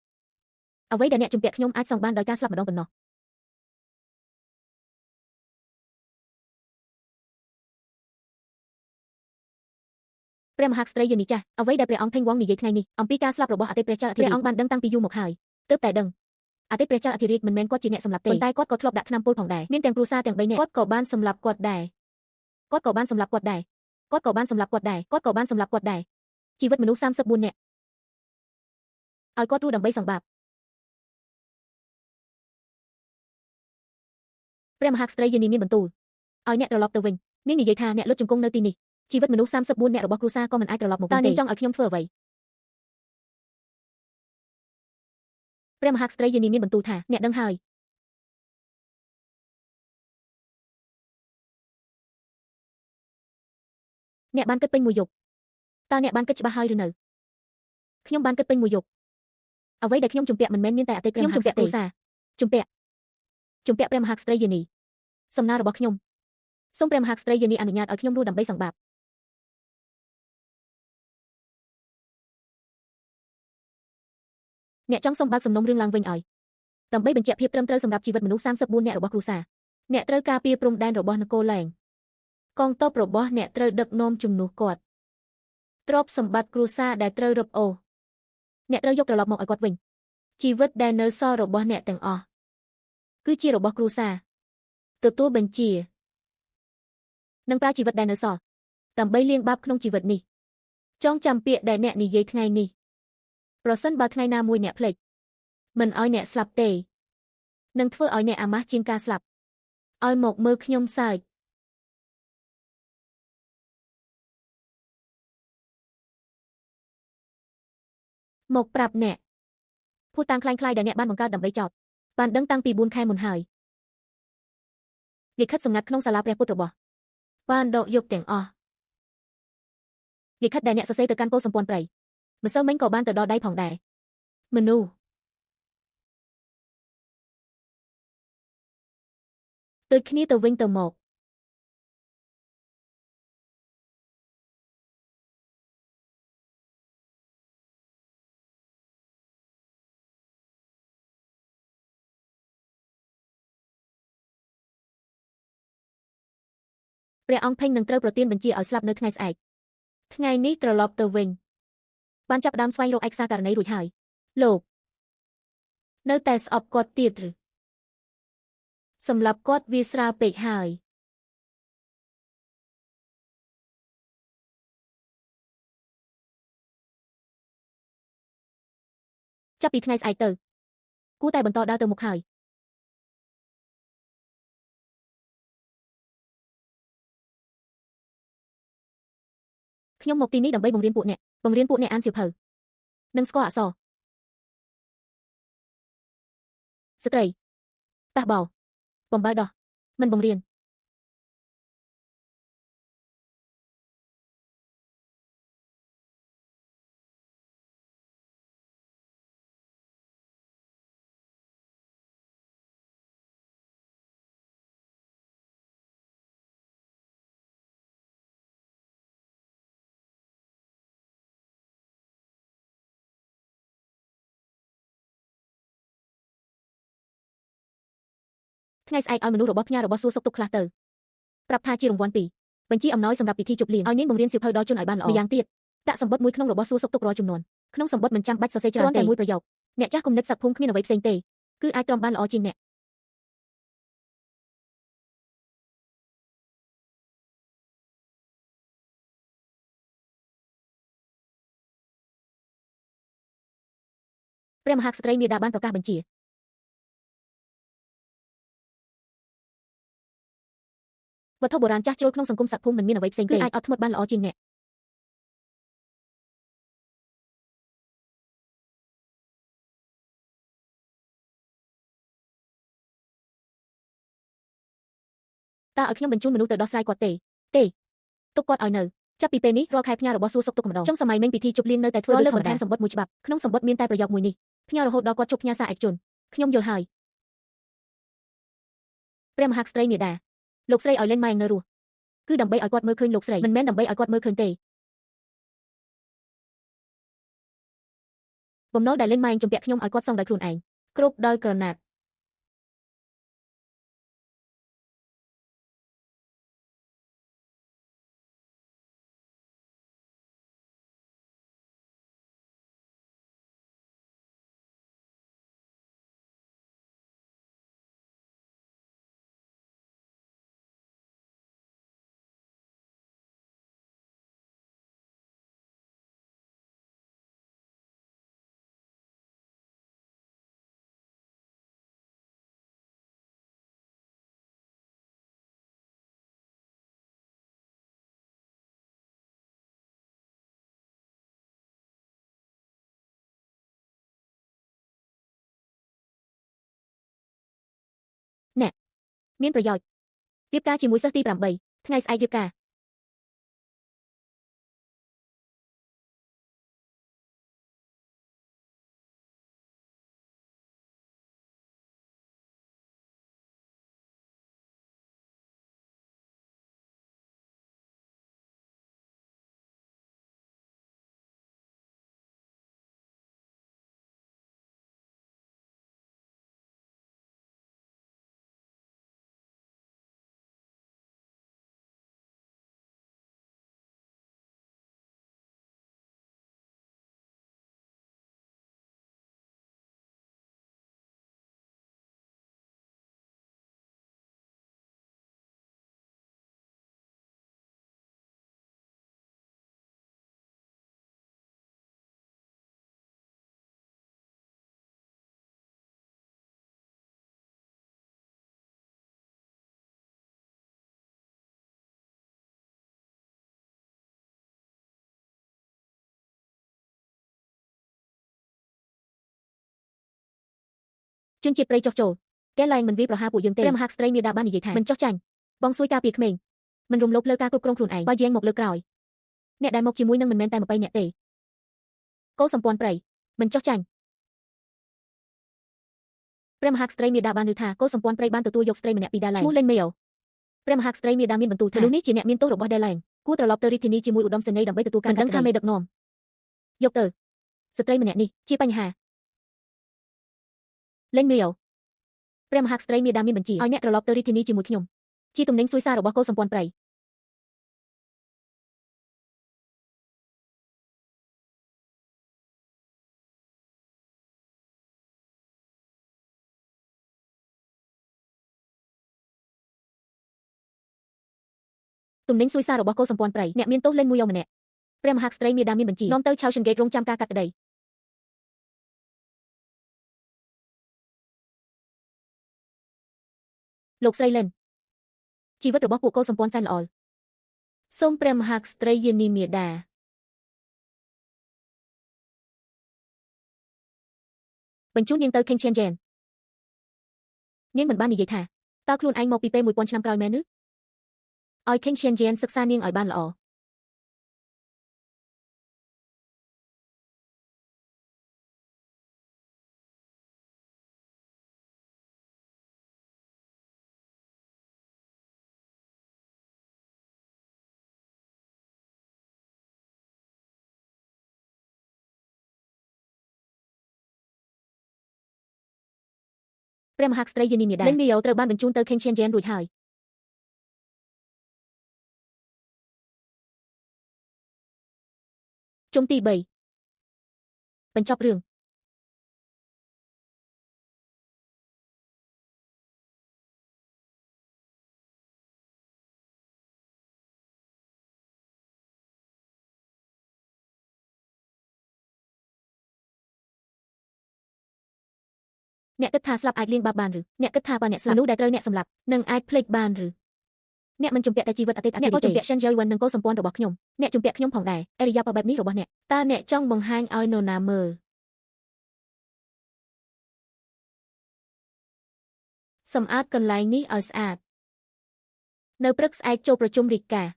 អ្វីដែលអ្នកជំពាក់ខ្ញុំអាចសងបានដោយការស្លាប់ម្ដងប៉ុណ្ណោះព្រះមហាក្សត្រីយានីចាស់អ្វីដែលព្រះអង្គភេងវងនិយាយថ្ងៃនេះអំពីការស្លាប់របស់អតីតព្រះចៅអធិរាជព្រះអង្គបានដឹងតាំងពីយូរមកហើយទើបតែដឹងអតីតព្រះចៅអធិរាជមិនមែនគាត់ជាអ្នកសម្លាប់ទេប៉ុន្តែគាត់ក៏ធ្លាប់ដាក់ថ្នាំពុលផងដែរមានទាំងគ្រួសារទាំង3នាក់គាត់ក៏បានសម្លាប់គាត់ដែរគាត់ក៏បានសម្លាប់គាត់ដែរគាត់ក៏បានសម្លាប់គាត់ដែរគាត់ក៏បានសម្លាប់គាត់ដែរជីវិតមនុស្ស34នាក់ឲ្យគាត់រស់ដើម្បីសង្បាប់ព្រះមហាក្សត្រីយានីមានបន្ទូលឲ្យអ្នកត្រឡប់ទៅវិញនាងនិយាយថាអ្នកលុតជង្គង់នៅទីនេះជីវិតមនុស្ស34នាក់របស់គ្រួសារក៏មិនអាចត្រឡប់មកវិញទេតើនាងចង់ឲ្យខ្ញុំធ្វើអ្វីព្រះមហាក្សត្រីយានីមានបន្ទូលថាអ្នកដឹងហើយអ្នកបានគិតពេញមួយយប់តើអ្នកបានគិតច្បាស់ហើយឬនៅខ្ញុំបានគិតពេញមួយយប់អ្វីដែលខ្ញុំជំពាក់មិនមែនមានតែអតីតខ្ញុំជំពាក់គ្រួសារជំពាក់ព្រះមហាក្សត្រីយានីសំណើរបស់ខ្ញុំសូមព្រះមហាក្សត្រីយានីអនុញ្ញាតឲ្យខ្ញុំរស់ដើម្បីសង្បាប់អ្នកចង់សុំបើកសំណុំរឿងឡើងវិញឲ្យដើម្បីបញ្ជាក់ភាពត្រឹមត្រូវសម្រាប់ជីវិតមនុស្ស34នាក់របស់គ្រួសារអ្នកត្រូវការពារព្រំដែនរបស់នគរឡែងកងទ័ពរបស់អ្នកត្រូវដឹកនាំជំនួសគាត់ទ្រព្យសម្បត្តិគ្រួសារដែលត្រូវរឹបអូសអ្នកត្រូវយកត្រឡប់មកឲ្យគាត់វិញជីវិតដែលនៅសល់របស់អ្នកទាំងអស់គឺជារបស់គ្រួសារទទួលបញ្ជានិងប្រើជីវិតដែលនៅសល់ដើម្បីលាងបាបក្នុងជីវិតនេះចងចាំពាក្យដែលអ្នកនិយាយថ្ងៃនេះប្រសិនបើថ្ងៃណាមួយអ្នកភ្លេចមិនឲ្យអ្នកស្លាប់ទេនឹងធ្វើឲ្យអ្នកអាម៉ាស់ជាងការស្លាប់ឲ្យមកមើលខ្ញុំសើចមកប្រាប់អ្នកភូតាំងคล้ายៗដែលអ្នកបានបង្កើតដើម្បីចោទបានដឹងតាំងពី4ខែមុនហើយលិខិតសម្ងាត់ក្នុងសាលាព្រះពុទ្ធរបស់បានដកយកទាំងអស់លិខិតដែលអ្នកសរសេរទៅកាន់កូនសម្ព័ន្ធព្រៃម្សិលមិញក៏បានទៅដល់ដៃផងដែរមនុស្សដូចគ្នាទៅវិញទៅមកព្រះអង្គភេងនឹងត្រូវប្រទានបញ្ជាឲ្យស្លាប់នៅថ្ងៃស្អែកថ្ងៃនេះត្រឡប់ទៅវិញបានចាប់ផ្ដើមស្វែងរកឯកសារករណីរួចហើយលោកនៅតែស្អប់គាត់ទៀតឬសម្រាប់គាត់វាស្រាលពេកហើយចាប់ពីថ្ងៃស្អែកទៅគួរតែបន្តដើរទៅមុខហើយខ្ញុំមកទីនេះដើម្បីបង្រៀនពួកអ្នកអានសៀវភៅនិងស្គាល់អក្សរស្ត្រីប៉ះបោបំបើដោះមិនបង្រៀនថ្ងៃស្អែកឲ្យមនុស្សរបស់ផ្ញើរបស់សួរសុខទុក្ខខ្លះទៅប្រាប់ថាជារង្វាន់ពីរបញ្ជីអំណោយសម្រាប់ពិធីជប់លៀងឲ្យនាងបង្រៀនសៀវភៅដល់ជនឲ្យបានល្អម្យ៉ាងទៀតដាក់សម្បត្តិមួយក្នុងរបស់សួរសុខទុក្ខរាល់ចំនួនក្នុងសម្បត្តិមិនចាំបាច់សរសេរច្រើនតែមួយប្រយោគអ្នកចាស់គំនិតសត្វភូមិគ្មានអ្វីផ្សេងទេគឺអាចទ្រាំបានល្អជាងអ្នកព្រះមហាក្សត្រីមាតាបានប្រកាសបញ្ជាវត្ថុបុរាណចាស់ជ្រុលក្នុងសង្គមសត្វភូមិមិនមានអ្វីផ្សេងទេគឺអាចអត់ធ្មត់បានល្អជាងអ្នកតើឲ្យខ្ញុំបញ្ជូនមនុស្សទៅដោះស្រាយគាត់ទេ ទេទុកគាត់ឲ្យនៅចាប់ពីពេលនេះរាល់ខែផ្ញើរបស់សួរសុខទុក្ខម្ដងចុងសម័យមិញពិធីជប់លៀងនៅតែធ្វើដោយធម្មតាសម្បត្តិមួយច្បាប់ក្នុងសម្បត្តិមានតែប្រយោគមួយនេះផ្ញើរហូតដល់គាត់ជប់ផ្ញើសារឯកជនខ្ញុំយល់ហើយព្រះមហាក្សត្រីមាតាលោកស្រីឲ្យលេងម៉ែងនៅរស់គឺដើម្បីឲ្យគាត់មើលឃើញលោកស្រីមិនមែនដើម្បីឲ្យគាត់មើលឃើញទេបំណុលដែលលេងម៉ែងជំពាក់ខ្ញុំឲ្យគាត់សងដោយខ្លួនឯងគ្រប់ដោយក្រណាត់អ្នកមានប្រយោជន៍រៀបការជាមួយសិស្សទី8ថ្ងៃស្អែករៀបការជនជាតិព្រៃចុះចូលកែឡើងមិនវាយប្រហារពួកយើងទេព្រះមហាក្សត្រីមាតាបាននិយាយថាមិនចោះចាញ់បងសួយការពារក្មេងមិនរំលោភលើការគ្រប់គ្រងខ្លួនឯងបើយាងមកលើក្រោយអ្នកដែលមកជាមួយនឹងមិនមែនតែ20អ្នកទេកោសម្ព័ន្ធព្រៃមិនចោះចាញ់ព្រះមហាក្សត្រីមាតាបានឮថាកោសម្ព័ន្ធព្រៃបានទទួលយកស្ត្រីម្នាក់ពីដាឡែងឈ្មោះលេនមេអូព្រះមហាក្សត្រីមាតាមានបន្ទូលថាមនុស្សនេះជាអ្នកមានទោសរបស់ដាឡែងគួរត្រឡប់ទៅរាជធានីជាមួយឧត្តមសេនីយ៍ដើម្បីទទួលការដឹងថាមេដឹកនាំយកទៅស្ត្រីម្នាក់នេះជាបញ្ហាលេនមេអូព្រះមហាក្សត្រីមាតាមានបញ្ជាឲ្យអ្នកត្រឡប់ទៅរាជធានីជាមួយខ្ញុំជាទំនិញសួយសាររបស់កោសម្ព័ន្ធព្រៃទំនិញសួយសាររបស់កោសម្ព័ន្ធព្រៃអ្នកមានទោសលេនមួយអូម្នាក់ព្រះមហាក្សត្រីមាតាមានបញ្ជានាំទៅឆៅឈិនហ្គេតរងចាំការកាត់ក្តីលោកស្រីលេនជីវិតរបស់ពួកកោសម្ព័ន្ធសែនល្អសូមព្រះមហាក្សត្រីយានីមាតាបញ្ជូននាងទៅ King Chen Jen នាងមិនបាននិយាយថាតើខ្លួនឯងមកពីពេល1000ឆ្នាំក្រោយមែនឬឲ្យ King Chen Jen សិក្សានាងឲ្យបានល្អព្រះមហាក្សត្រីយានីមាតាលេនមីអូត្រូវបានបញ្ជូនទៅ King Chen Jen រួចហើយជុំទី3បញ្ចប់រឿងអ្នកគិតថាស្លាប់អាចលាងបាបបានឬអ្នកគិតថាបើអ្នកស្លាប់មនុស្សដែលត្រូវអ្នកសម្លាប់នឹងអាចភ្លេចបានឬអ្នកមិនជំពាក់តែជីវិតអតីតអ្នកក៏ជំពាក់ Shen Joi-wen និងកោសម្ព័ន្ធរបស់ខ្ញុំអ្នកជំពាក់ខ្ញុំផងដែរអេរិយាបថបែបនេះរបស់អ្នកតើអ្នកចង់បង្ហាញឲ្យនរណាមើលសម្អាតកន្លែងនេះឲ្យស្អាត នៅព្រឹកស្អែកចូលប្រជុំរាជការ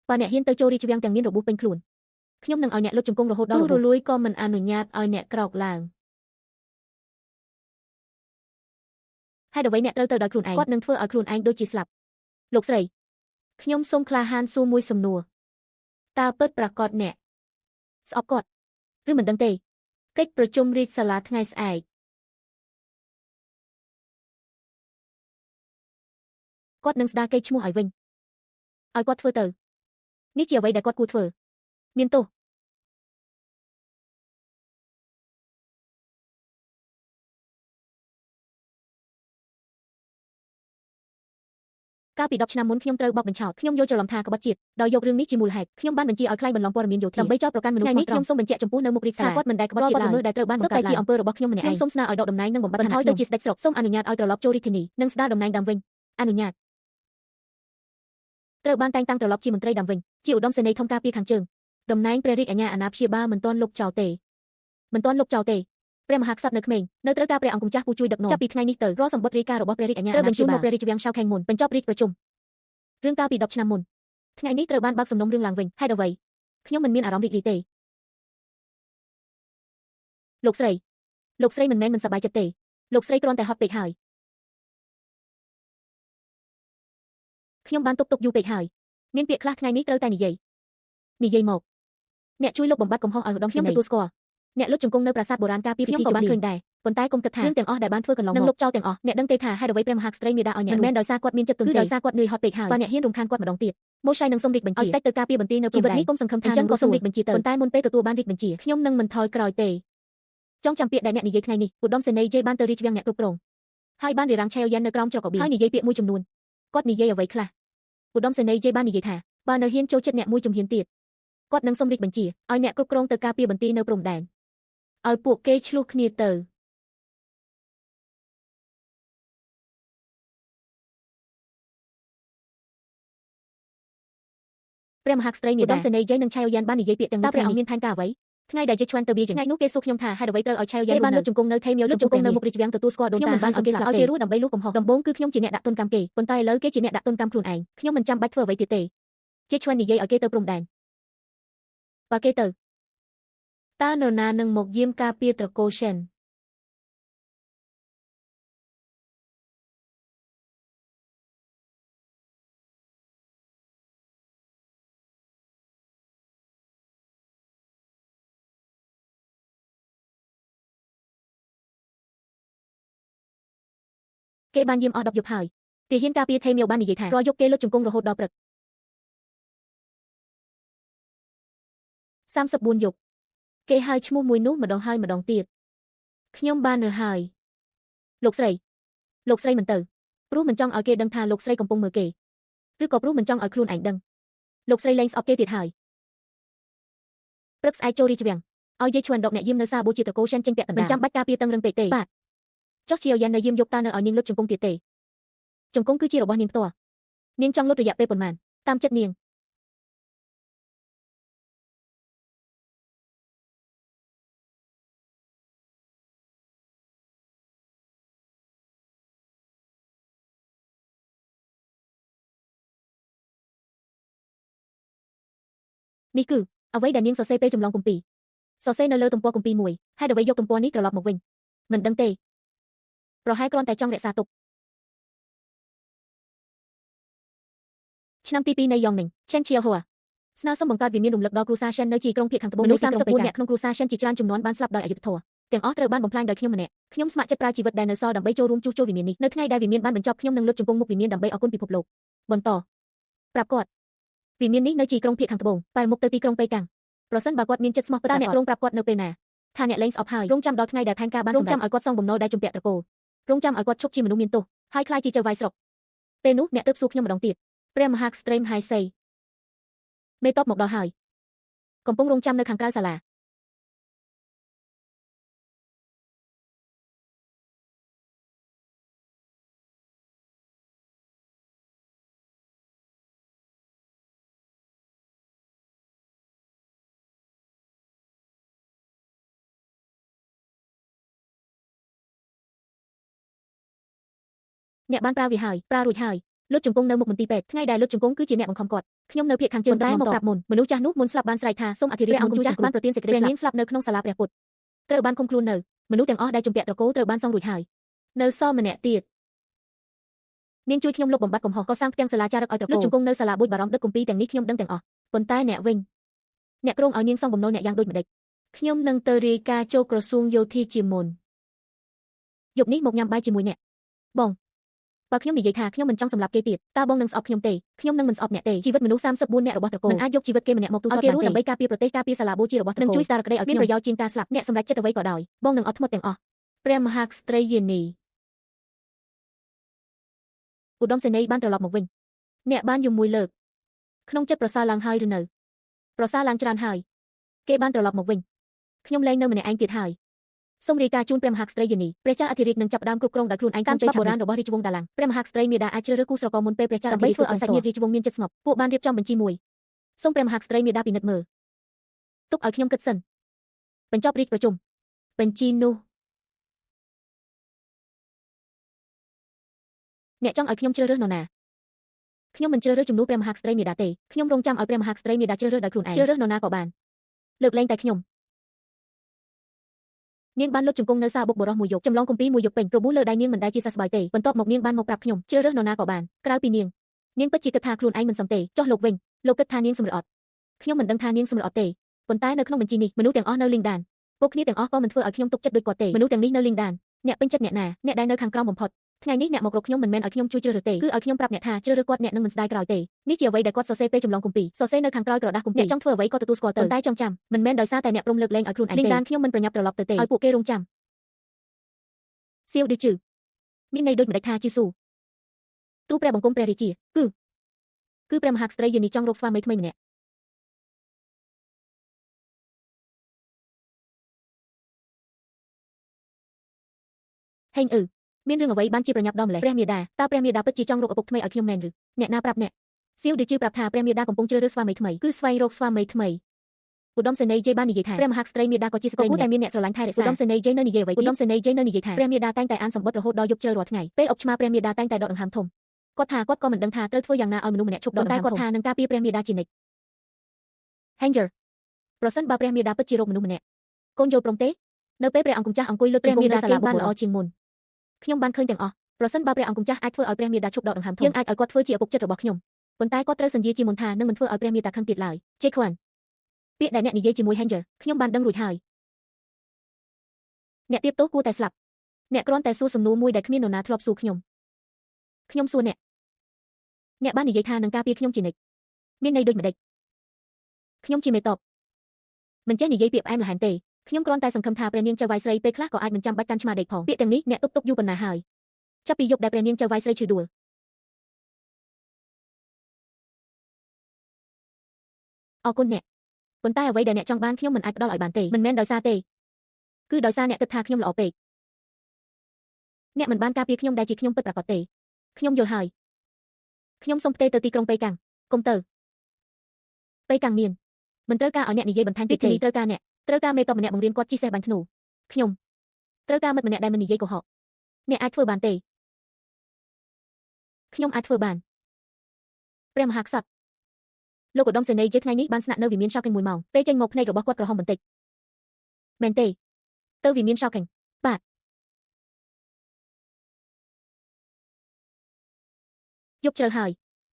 បើអ្នកហ៊ានទៅចូលរាជវាំងទាំងមានរបួសពេញខ្លួនខ្ញុំនឹងឲ្យអ្នកលុតជង្គង់រហូតដល់ទូរលួយក៏មិនអនុញ្ញាតឲ្យអ្នកក្រោកឡើងហេតុអ្វីអ្នកត្រូវទៅដោយខ្លួនឯងគាត់នឹងធ្វើឲ្យខ្លួនឯងដូចជាស្លាប់លោកស្រីខ្ញុំសូមក្លាហានសួរមួយសំណួរតើពិតប្រាកដអ្នកស្អប់គាត់ឬមិនដឹងទេកិច្ចប្រជុំរាជសាលាថ្ងៃស្អែកគាត់នឹងស្ដារកេរ្តិ៍ឈ្មោះឲ្យវិញឲ្យគាត់ធ្វើទៅនេះជាអ្វីដែលគាត់គួរធ្វើមានទោសកាលពី10ឆ្នាំមុនខ្ញុំត្រូវបោកបញ្ឆោតខ្ញុំយល់ច្រឡំថាក្បត់ជាតិដោយយករឿងនេះជាមូលហេតុខ្ញុំបានបញ្ជាឲ្យខ្លែងបន្លំព័ត៌មានយោធាដើម្បីចោទប្រកាន់មនុស្សស្មោះត្រង់ខ្ញុំសូមបញ្ជាក់ចំពោះនៅមុខរាជសាលាគាត់មិនដែលក្បត់ជាតិឡើយដែលត្រូវបានបង្កើតឡើងជាអំពើរបស់ខ្ញុំម្នាក់ឯងខ្ញុំសូមស្នើឲ្យដកតំណែងនិងបំបត្តិឋានៈទៅជាស្ដេចស្រុកសូមអនុញ្ញាតឲ្យត្រឡប់ចូលរាជធានីនិងស្ដារតំណែងដើមវិញអនុញ្ញាតត្រូវបានតែងតាំងត្រឡប់ជាមន្ត្រីដើមវិញជាឧត្តមសេនីយ៍ធំការពារខាងជើងតំណែងព្រះរាជអាជ្ញាអាណាព្យាបាលមិនទាន់លុបចោលទេព្រះមហាក្សត្រនៅក្មេងនៅត្រូវការព្រះអង្គម្ចាស់ពូជួយដឹកនាំចាប់ពីថ្ងៃនេះទៅរាល់សម្បត្តិរាយការណ៍របស់ព្រះរាជអាជ្ញាត្រូវបញ្ជូនមកព្រះរាជវាំងឆៅខេងមុនបញ្ចប់រាជប្រជុំរឿងកាលពី10ឆ្នាំមុនថ្ងៃនេះត្រូវបានបើកសំណុំរឿងឡើងវិញហេតុអ្វីខ្ញុំមិនមានអារម្មណ៍រីករាយទេលោកស្រីមិនមែនមិនសប្បាយចិត្តទេលោកស្រីគ្រាន់តែហត់ពេកហើយខ្ញុំបានទុកយូរពេកហើយមានពាក្យខ្លះថ្ងៃនេះត្រូវតែនិយាយមកអ្នកជួយលុបបំបត្តិកំហុសឲ្យឧត្តមសេនីយ៍ខ្ញុំទទួលស្គាល់អ្នកលុតជង្គង់នៅប្រាសាទបុរាណការពីខ្ញុំក៏បានឃើញដែរប៉ុន្តែគុំគិតថារឿងទាំងអស់ដែលបានធ្វើកន្លងមកនឹងលុបចោលទាំងអស់អ្នកដឹងទេថាហេតុអ្វីព្រះមហាក្សត្រីមេដាឲ្យអ្នកមិនមែនដោយសារគាត់មានចិត្តទន់ទេគឺដោយសារគាត់នឿយហត់ពេកហើយបើអ្នកហ៊ានរំខានគាត់ម្ដងទៀតម៉ូឆៃនឹងសុំរាជបញ្ជាឲ្យស្ដេចទៅការពារបន្ទាយនៅជីវិតនេះគុំសង្ឃឹមថានឹងក៏សុំរាជបញ្ជាទៅប៉ុន្តែមុនពេលទទួលបានរាជបញ្ជាខ្ញុំនឹងមិនថយក្រោយទេចង់ចាំពាក្យដែលអ្នកនិយាយថ្ងៃនេះឧត្តមសេនីយ៍ជេបានទៅរាជវាំងអ្នកគ្រប់គ្រងហើយបានរារាំងឆេវយ៉ាននៅក្រោមច្រកកបៀហើយនិយាយពាក្យមួយចំនួនគាត់និយាយអ្វីខ្លះឧត្តមសេនីយ៍ជេបាននិយាយថាបើនៅហ៊ានចូលចិត្តអ្នកមួយជំហានទៀតគាត់នឹងសុំរាជបញ្ជាឲ្យអ្នកគ្រប់គ្រងទៅការពារបន្ទាយនៅព្រំដែនឲ្យពួកគេឆ្លោះគ្នាទៅព្រះមហាក្សត្រីឧត្តមសេនីយ៍ជេនិងឆៃអូយ៉ានបាននិយាយពាក្យទាំងនោះតើព្រះអង្គមានផែនការអ្វីថ្ងៃដែលជិះឆ្វាន់ទៅបៀថ្ងៃនោះគេសួរខ្ញុំថាហេតុអ្វីត្រូវឲ្យឆៃអូយ៉ានបានលុតជង្គង់នៅថេមយោលុតជង្គង់នៅមុខរាជវាំងទទួលស្គាល់ដូនតាខ្ញុំមិនបានសង្កេតឲ្យគេរស់ដើម្បីលួចកំហុសដំបូងគឺខ្ញុំជាអ្នកដាក់ទុនកម្មគេប៉ុន្តែឥឡូវគេជាអ្នកដាក់ទុនកម្មខ្លួនឯងខ្ញុំមិនចាំបាច់ធ្វើអ្វីទៀតទេជិះឆ្វាន់និយាយឲ្យគេទៅព្រំដែនបើគេទៅតើនរណានឹងមកយាមការពារត្រកូលសិនគេបានយាមអស់10យប់ហើយទាហានការពារថេមយោបាននិយាយថារាល់យប់គេលុតជង្គង់រហូតដល់ព្រឹក34យប់គេហៅឈ្មោះមួយនោះម្ដងហើយម្ដងទៀតខ្ញុំបានរើហើយលោកស្រីមិនទៅព្រោះមិនចង់ឲ្យគេដឹងថាលោកស្រីកំពុងមើលគេឬក៏ព្រោះមិនចង់ឲ្យខ្លួនឯងដឹងលោកស្រីលែងស្អប់គេទៀតហើយព្រឹកស្អែកចូលរាជវាំងឲ្យយាយឈួនដកអ្នកយាមនៅសាបូជាត្រកូលសិនចេញពាក់កណ្ដាលមិនចាំបាច់ការពារតឹងរឹងពេកទេបាទចុះជាយ៉ាននៅយាមយកតានៅឲ្យនាងលុតជង្គង់ទៀតទេជង្គង់គឺជារបស់នាងផ្ទាល់នាងចង់លុតរយៈពេលប៉ុន្មានតាមចិត្តនាងនេះគឺអ្វីដែលនាងសរសេរពេលចម្លងគម្ពីរសរសេរនៅលើទំព័រគម្ពីរមួយហេតុអ្វីយកទំព័រនេះត្រឡប់មកវិញមិនដឹងទេប្រហែលគ្រាន់តែចង់រក្សាទុកឆ្នាំទី2នៃយ៉ងនីងឆេនឈៀហួរស្នើសុំបង្កើតវិមានរំលឹកដល់គ្រួសារសិននៅជាក្រុងភាគខាងត្បូងមនុស្ស34នាក់ក្នុងគ្រួសារសិនជាច្រើនចំនួនបានស្លាប់ដោយអយុត្តិធម៌ទាំងអស់ត្រូវបានបំផ្លាញដោយខ្ញុំម្នាក់ខ្ញុំស្ម័គ្រចិត្តប្រើជីវិតដែលនៅសល់ដើម្បីចូលរួមជួសជុលវិមាននេះនៅថ្ងៃដែលវិមានបានបញ្ចប់ខ្ញុំនឹងលុតជង្គង់មុខវិមានដើម្បីអរគុណពិភពលោកបន្តប្រាប់គាត់វិមាននេះនៅជាក្រុងភាគខាងត្បូងបែរមុខទៅទីក្រុងប៉េកាំងប្រសិនបើគាត់មានចិត្តស្មោះពិតតើអ្នកគ្រងប្រាប់គាត់នៅពេលណាថាអ្នកលែងស្អប់ហើយរងចាំដល់ថ្ងៃដែលផែនការបានសម្រេចរងចាំឲ្យគាត់សងបំណុលដែលជំពាក់ត្រកូលរងចាំឲ្យគាត់ឈប់ជាមនុស្សមានទោសហើយខ្លាយជាចៅវាយស្រុកពេលនោះអ្នកទើបសួរខ្ញុំម្ដងទៀតព្រះមហាក្សត្រេមហៃសីមេតបមកដល់ហើយកំពុងរងចាំនៅខាងក្រៅសាលាអ្នកបានប្រើវាហើយប្រើរួចហើយ លុតជង្គង់នៅមុខមន្ទីរពេទ្យថ្ងៃដែលលុតជង្គង់គឺជាអ្នកបង្ខំគាត់ខ្ញុំនៅភាគខាងជើងតែមកប្រាប់មុនមនុស្សចាស់នោះមុនស្លាប់បានស្រែកថាសូមអធិរាជមុនជួយសង្គ្រោះបានប្រទានសេចក្តីស្លាប់នាងស្លាប់នៅក្នុងសាលាព្រះពុទ្ធត្រូវបានឃុំខ្លួននៅមនុស្សទាំងអស់ដែលជំពាក់ត្រកូលត្រូវបានសងរួចហើយនៅសម្នាក់ទៀតនាងជួយខ្ញុំលុបបំបត្តិកំហុសក៏សាងផ្ទាំងសាលាចារឹកឲ្យត្រកូលលុតជង្គង់នៅសាលាបួចបារម្ភដឹកគម្ពីរទាំងនេះខ្ញុំដឹងទាំងអស់ប៉ុន្តែអ្នកវិញអ្នកក្រុងឲ្យនាងសងបំណុលអ្នកយ៉ាងដូចម្ដេចខ្ញុំនឹងទៅរាយការណ៍ចូលក្រសួងយោធាជាមុនយប់នេះមកញ៉ាំបាយជាមួយអ្នកបងបើខ្ញុំនិយាយថាខ្ញុំមិនចង់សម្លាប់គេទៀតតើបងនឹងស្អប់ខ្ញុំទេខ្ញុំនឹងមិនស្អប់អ្នកទេជីវិតមនុស្ស34នាក់របស់ត្រកូលមិនអាចយកជីវិតគេម្នាក់មកទូទាត់បានទេដើម្បីការពារប្រទេសការពារសាលាបូជារបស់ត្រកូលនឹងជួយសារក្តីឲ្យមានប្រយោជន៍ជាងការស្លាប់អ្នកសម្រេចចិត្តអ្វីក៏ដោយបងនឹងអត់ធ្មត់ទាំងអស់ព្រះមហាក្សត្រីយានីឧត្តមសេនីយ៍បានត្រឡប់មកវិញអ្នកបានយំមួយលើកក្នុងចិត្តប្រសើរឡើងហើយឬនៅប្រសើរឡើងច្រើនហើយគេបានត្រឡប់មកវិញខ្ញុំលែងនៅម្នាក់ឯងទៀតហើយសូមរាយការណ៍ជូនព្រះមហាក្សត្រីយានីព្រះចៅអធិរាជនឹងចាប់ផ្ដើមគ្រប់គ្រងដោយខ្លួនឯងតាមច្បាប់បុរាណរបស់រាជវង្សដាឡាំងព្រះមហាក្សត្រីមាតាអាចជ្រើសរើសគូស្រករមុនពេលព្រះចៅអធិរាជធ្វើឲ្យសាច់ញាតិរាជវង្សមានចិត្តស្ងប់ពួកបានរៀបចំបញ្ជីមួយសូមព្រះមហាក្សត្រីមាតាពិនិត្យមើលទុកឲ្យខ្ញុំគិតសិនបញ្ចប់រាជប្រជុំបញ្ជីនោះអ្នកចង់ឲ្យខ្ញុំជ្រើសរើសនរណាខ្ញុំមិនជ្រើសរើសជំនួសព្រះមហាក្សត្រីមាតាទេខ្ញុំរងចាំឲ្យព្រះមហាក្សត្រីមាតាជ្រើសរើសដោយខ្លួនឯងជ្រើសរើសនរណាក៏បានលើកលែងតែខ្ញុំនាងបានលុតជង្គង់នៅសាបុកបរោះមួយយប់ចម្លងគម្ពីរមួយយប់ពេញរបួសលើដៃនាងមិនដែលជាសះស្បើយទេបន្ទាប់មកនាងបានមកប្រាប់ខ្ញុំជ្រើសរើសនរណាក៏បានក្រៅពីនាងពិតជាគិតថាខ្លួនឯងមិនសមទេចុះលោកវិញលោកគិតថានាងសម្រិតអត់ខ្ញុំមិនដឹងថានាងសម្រិតអត់ទេប៉ុន្តែនៅក្នុងបញ្ជីនេះមនុស្សទាំងអស់នៅលីងដានពួកគ្នាទាំងអស់ក៏មិនធ្វើឲ្យខ្ញុំទុកចិត្តដូចគាត់ទេមនុស្សទាំងនេះនៅលីងដានអ្នកពេញចិត្តអ្នកណាអ្នកដែលនៅខាងក្រោមបំផុតថ្ងៃនេះអ្នកមករកខ្ញុំមិនមែនឲ្យខ្ញុំជួយជ្រើសរើសទេគឺឲ្យខ្ញុំប្រាប់អ្នកថាជ្រើសរើសគាត់អ្នកនឹងមិនស្ដាយក្រោយទេនេះជាអ្វីដែលគាត់សរសេរពេលចម្លងគម្ពីរសរសេរនៅខាងក្រោយក្រដាសគម្ពីរអ្នកចង់ធ្វើអ្វីក៏ទទួលស្គាល់ទៅប៉ុន្តែចង់ចាំមិនមែនដោយសារតែអ្នកព្រមលើកលែងឲ្យខ្លួនឯងទេលីងដានខ្ញុំមិនប្រញាប់ត្រឡប់ទៅទេឲ្យពួកគេរងចាំសៀវឌីជឺមានន័យដូចម្ដេចថាជីស៊ូទូព្រះបង្គំព្រះរាជាគឺព្រះមហាក្សត្រីយានីចង់រកស្វាមីថ្មីម្នាក់ហេងមានរឿងអ្វីបានជាប្រញាប់ដល់ម្លេះព្រះមាតាតើព្រះមាតាពិតជាចង់រកឪពុកថ្មីឲ្យខ្ញុំមែនឬអ្នកណាប្រាប់អ្នកសៀវឌីជឺប្រាប់ថាព្រះមាតាកំពុងជ្រើសរើសស្វាមីថ្មីគឺស្វែងរកស្វាមីថ្មីឧត្តមសេនីយ៍ជ័យបាននិយាយថាព្រះមហាក្សត្រីមាតាក៏ជាស្ត្រីម្នាក់តែមានអ្នកស្រឡាញ់ថែរក្សាឧត្តមសេនីយ៍ជ័យនៅនិយាយអ្វីឧត្តមសេនីយ៍ជ័យនៅនិយាយថាព្រះមាតាតែងតែអានសម្បត្តិរហូតដល់យប់ជ្រៅរាល់ថ្ងៃពេលអុកឆ្មាព្រះមាតាតែងតែដកដង្ហើមធំគាត់ថាគាត់ក៏មិនដឹងថាត្រូវធ្វើយ៉ាងណាឲ្យមនុស្សម្នាក់ឈប់ដកដង្ហើមតែគាត់ថានឹងការពារព្រះមាតាជានិច្ច Hanger ប្រសិនបើព្រះមាតាពិតជារកមនុស្សម្នាក់កូនយល់ព្រមទេនៅពេលព្រះអង្គម្ចាស់អង្គុយលើព្រះមាតាសាលាបានល្អជាងមុនខ្ញុំបានឃើញទាំងអស់ប្រសិនបើព្រះអង្គម្ចាស់អាចធ្វើឲ្យព្រះមាតាឈប់ដកដង្ហើមធំយើងអាចឲ្យគាត់ធ្វើជាឪពុកចិត្តរបស់ខ្ញុំប៉ុន្តែគាត់ត្រូវសន្យាជាមុនថានឹងមិនធ្វើឲ្យព្រះមាតាខឹងទៀតឡើយជេខ្វាន់ពាក្យដែលអ្នកនិយាយជាមួយ Hanger ខ្ញុំបានដឹងរួចហើយអ្នកទៀបទោសគួរតែស្លាប់អ្នកគ្រាន់តែសួរសំណួរមួយដែលគ្មាននរណាធ្លាប់សួរខ្ញុំសួរអ្នកបាននិយាយថានឹងការពារខ្ញុំជានិច្ចមានន័យដូចម្ដេចខ្ញុំជាមេតបមិនចេះនិយាយពាក្យផ្អែមល្ហែមទេខ្ញុំគ្រាន់តែសង្ឃឹមថាព្រះនាងចៅវាយស្រីពេលខ្លះក៏អាចមិនចាំបាច់កាន់ឆ្មាដេកផងពាក្យទាំងនេះអ្នកទុកយូរប៉ុណ្ណាហើយចាប់ពីយប់ដែលព្រះនាងចៅវាយស្រីឈឺដួលអរគុណអ្នកប៉ុន្តែអ្វីដែលអ្នកចង់បានខ្ញុំមិនអាចផ្ដល់ឲ្យបានទេមិនមែនដោយសារទេគឺដោយសារអ្នកគិតថាខ្ញុំល្អពេកអ្នកមិនបានការពារខ្ញុំដែលជាខ្ញុំពិតប្រាកដទេខ្ញុំយល់ហើយខ្ញុំសូមផ្ទេរទៅទីក្រុងប៉េកាំងកុំទៅប៉េកាំងមានមិនត្រូវការឲ្យអ្នកនិយាយបន្ថែមទៀតទេត្រូវការអ្នកត្រូវការមេតបម្នាក់បង្រៀនគាត់ជិះសេះបាញ់ធ្នូខ្ញុំត្រូវការមិត្តម្នាក់ដែលមិននិយាយកុហកអ្នកអាចធ្វើបានទេខ្ញុំអាចធ្វើបានព្រះមហាក្សត្រលោកឧត្តមសេនីយ៍ជ័យថ្ងៃនេះបានស្នាក់នៅវិមាន Shocking 1 ម៉ោងពេលចេញមកភ្នែករបស់គាត់ក្រហមបន្តិចមែនទេទៅវិមាន Shocking បាទយប់ជ្រៅហើ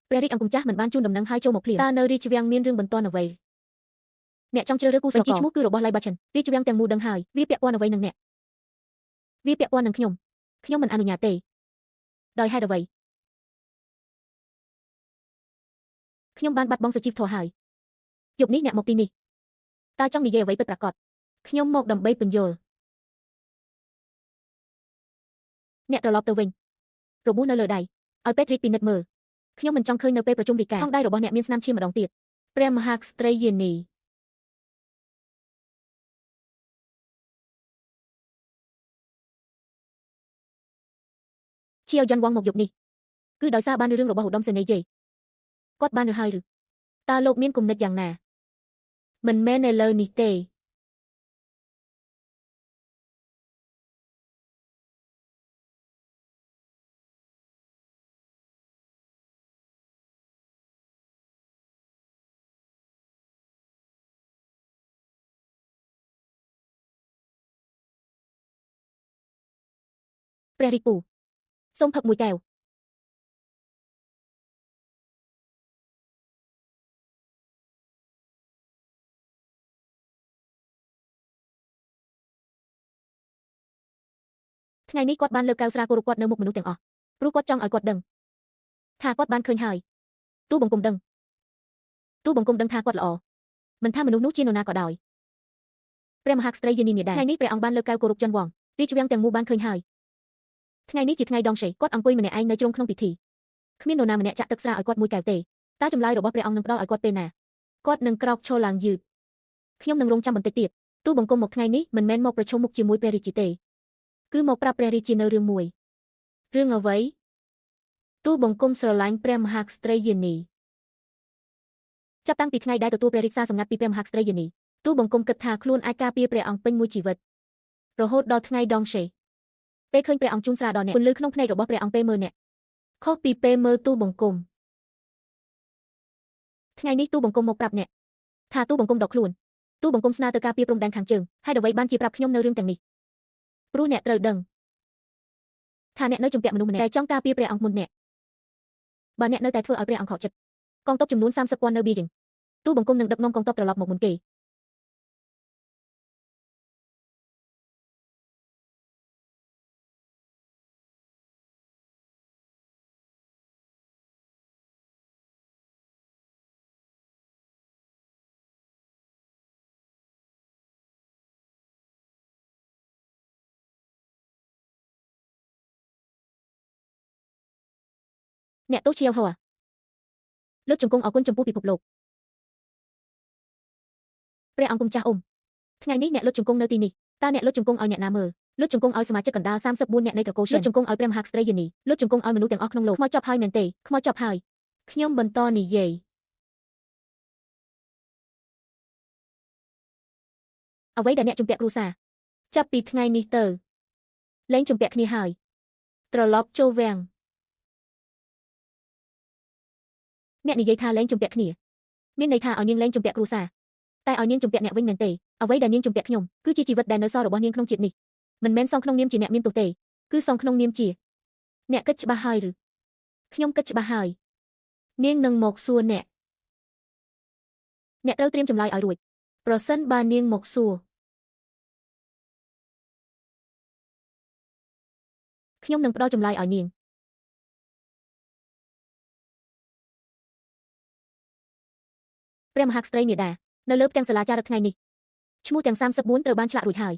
យព្រះរាជអង្គម្ចាស់មិនបានជូនដំណឹងឲ្យចូលមកភ្លាមតើនៅរាជវាំងមានរឿងបន្ទាន់អ្វីអ្នកចង់ជ្រើសរើសគូស្រករបញ្ជីឈ្មោះគឺរបស់ Laibachen រាជវាំងទាំងមូលដឹងហើយវាពាក់ព័ន្ធអ្វីនឹងអ្នកវាពាក់ព័ន្ធនឹងខ្ញុំមិនអនុញ្ញាតទេដោយហេតុអ្វីខ្ញុំបានបាត់បង់សុជីវធម៌ហើយយប់នេះអ្នកមកទីនេះតើចង់និយាយអ្វីពិតប្រាកដខ្ញុំមកដើម្បីពន្យល់អ្នកត្រឡប់ទៅវិញរបួសនៅលើដៃឲ្យពេទ្យរាជពិនិត្យមើលខ្ញុំមិនចង់ឃើញនៅពេលប្រជុំរាជការថងដៃរបស់អ្នកមានស្នាមឈាមម្ដងទៀតព្រះមហាក្សត្រីយានីជាយន់វងមកយប់នេះគឺដោយសារបានរឿងរបស់ឧត្តមសេនីយ៍ជ័យគាត់បានឬហើយឬតើលោកមានគំនិតយ៉ាងណាមិនមែននៅលើនេះទេ ព្រះរាជពូសូមផឹកមួយកែវថ្ងៃនេះគាត់បានលើកកែវស្រាគោរពគាត់នៅមុខមនុស្សទាំងអស់ព្រោះគាត់ចង់ឲ្យគាត់ដឹងថាគាត់បានឃើញហើយទូបង្គំដឹងថាគាត់ល្អមិនថាមនុស្សនោះជានរណាក៏ដោយព្រះមហាក្សត្រីយានីមាតាថ្ងៃនេះព្រះអង្គបានលើកកែវគោរពចន្ទវង្សរាជវាំងទាំងមូលបានឃើញហើយថ្ងៃនេះជាថ្ងៃដងឆេគាត់អង្គុយម្នាក់ឯងនៅជ្រុងក្នុងពិធីគ្មាននរណាម្នាក់ចាក់ទឹកស្រាឲ្យគាត់មួយកែវទេតើចម្លើយរបស់ព្រះអង្គនឹងផ្ដល់ឲ្យគាត់ពេលណាគាត់នឹងក្រោកឈរឡើងយឺតខ្ញុំនឹងរងចាំបន្តិចទៀតទូបង្គំមកថ្ងៃនេះមិនមែនមកប្រជុំមុខជាមួយព្រះរាជាទេគឺមកប្រាប់ព្រះរាជានៅរឿងមួយរឿងអ្វីទូបង្គំស្រឡាញ់ព្រះមហាក្សត្រីយានីចាប់តាំងពីថ្ងៃដែលទទួលព្រះរាជសារសម្ងាត់ពីព្រះមហាក្សត្រីយានីទូបង្គំគិតថាខ្លួនអាចការពារព្រះអង្គពេញមួយជីវិតរហូតដល់ថ្ងៃដងឆេពេលឃើញព្រះអង្គជូនស្រាដល់អ្នកពន្លឺក្នុងភ្នែករបស់ព្រះអង្គពេលមើលអ្នកខុសពីពេលមើលទូបង្គំថ្ងៃនេះទូបង្គំមកប្រាប់អ្នកថាទូបង្គំដកខ្លួនទូបង្គំស្នើទៅការពារព្រំដែនខាងជើងហើយអ្វីបានជាប្រាប់ខ្ញុំនៅរឿងទាំងនេះព្រោះអ្នកត្រូវដឹងថាអ្នកនៅជំពាក់មនុស្សម្នាក់ដែលចង់ការពារព្រះអង្គមុនអ្នកបើអ្នកនៅតែធ្វើឲ្យព្រះអង្គខកចិត្តកងទ័ពចំនួន30,000នៅបៀជិងទូបង្គំនឹងដឹកនាំកងទ័ពត្រឡប់មកមុនគេអ្នកទោសជាវហោលើកជង្គង់អរគុណចំពោះពិភពលោកព្រះអង្គគុំចាស់អ៊ុំថ្ងៃនេះអ្នកលុតជង្គង់នៅទីនេះតើអ្នកលុតជង្គង់ឲ្យអ្នកណាមើលលុតជង្គង់ឲ្យសមាជិកកណ្ដាល34អ្នកនៃត្រកូលលុតជង្គង់ឲ្យព្រះមហាក្សត្រីយានីលុតជង្គង់ឲ្យមនុស្សទាំងអស់ក្នុងលោកខ្មោចចប់ហើយមែនទេខ្មោចចប់ហើយខ្ញុំបន្តនិយាយអ្វីដែលអ្នកជំពាក់គ្រួសារចាប់ពីថ្ងៃនេះទៅលែងជំពាក់គ្នាហើយត្រឡប់ចូលវាំងអ្នកនិយាយថាលែងជំពាក់គ្នាមានន័យថាឲ្យនាងលែងជំពាក់គ្រួសារតែឲ្យនាងជំពាក់អ្នកវិញមែនទេអ្វីដែលនាងជំពាក់ខ្ញុំគឺជាជីវិតដែលនៅសល់របស់នាងក្នុងជាតិនេះមិនមែនសងក្នុងនាមជាអ្នកមានទោសទេគឺសងក្នុងនាមជាអ្នកគិតច្បាស់ហើយឬខ្ញុំគិតច្បាស់ហើយនាងនឹងមកសួរអ្នកត្រូវត្រៀមចម្លើយឲ្យរួចប្រសិនបើនាងមកសួរខ្ញុំនឹងផ្ដល់ចម្លើយឲ្យនាងព្រះមហាក្សត្រីមាតានៅលើផ្ទាំងសាលាចារឹកថ្ងៃនេះឈ្មោះទាំង34ត្រូវបានឆ្លាក់រួចហើយ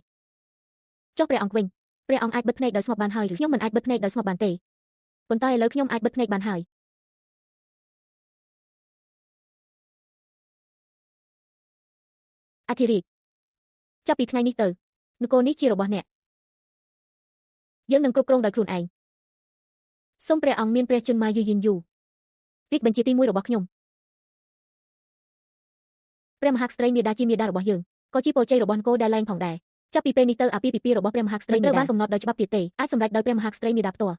ចុះព្រះអង្គវិញព្រះអង្គអាចបិទភ្នែកដោយស្ងប់បានហើយឬខ្ញុំមិនអាចបិទភ្នែកដោយស្ងប់បានទេប៉ុន្តែឥឡូវខ្ញុំអាចបិទភ្នែកបានហើយអធិរាជចាប់ពីថ្ងៃនេះទៅនគរនេះជារបស់អ្នកយើងនឹងគ្រប់គ្រងដោយខ្លួនឯងសូមព្រះអង្គមានព្រះជន្មាយុយឺនយូររាជបញ្ជាទី1របស់ខ្ញុំព្រះមហាក្សត្រីមាតាជាមាតារបស់យើងក៏ជាពរជ័យរបស់នគរដែលឡើងផងដែរចាប់ពីពេលនេះទៅអាពាហ៍ពិពាហ៍របស់ព្រះមហាក្សត្រីត្រូវបានកំណត់ដោយច្បាប់ទៀតទេអាចសម្រេចដោយព្រះមហាក្សត្រីមាតាផ្ទាល់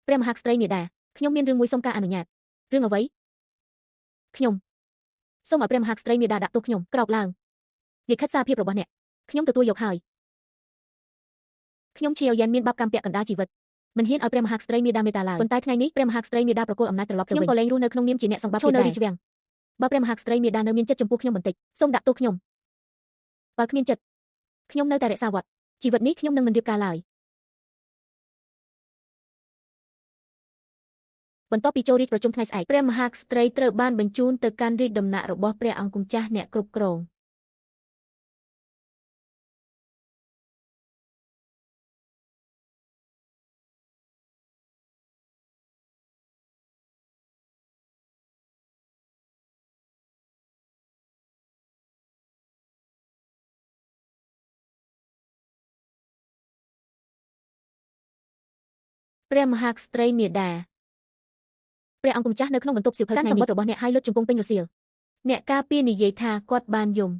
ព្រះមហាក្សត្រីមាតាខ្ញុំមានរឿងមួយសុំការអនុញ្ញាតរឿងអ្វីខ្ញុំសូមឲ្យព្រះមហាក្សត្រីមាតាដាក់ទោសខ្ញុំក្រោកឡើងលិខិតសារភាពរបស់អ្នកខ្ញុំទទួលយកហើយខ្ញុំជាយ៉ែនមានបាបកម្មពាក់កណ្ដាលជីវិតមិនហ៊ានឲ្យព្រះមហាក្សត្រីមាតាមេត្តាឡើយប៉ុន្តែថ្ងៃនេះព្រះមហាក្សត្រីមាតាប្រគល់អំណាចត្រឡប់ទៅវិញខ្ញុំក៏លែងរស់នៅក្នុងនាមជាអ្នកសម្បត្តិនៅរាជវាំងបើព្រះមហាក្សត្រីមាតានៅមានចិត្តចំពោះខ្ញុំបន្តិចសូមដាក់ទោសខ្ញុំបើគ្មានចិត្តខ្ញុំនៅតែរក្សាវត្តជីវិតនេះខ្ញុំនឹងមិនរៀបការឡើយបន្ទាប់ពីចូលរាជប្រជុំថ្ងៃស្អែកព្រះមហាក្សត្រីត្រូវបានបញ្ជូនទៅកាន់រាជដំណាក់របស់ព្រះអង្គម្ចាស់អ្នកគ្រប់គ្រងព្រះមហាក្សត្រីមាតាព្រះអង្គម្ចាស់នៅក្នុងបន្ទប់សៀវភៅកាន់សម្បត្តិរបស់អ្នកឲ្យលុតជង្គង់ពេញរសៀលអ្នកការពារនិយាយថាគាត់បានយំ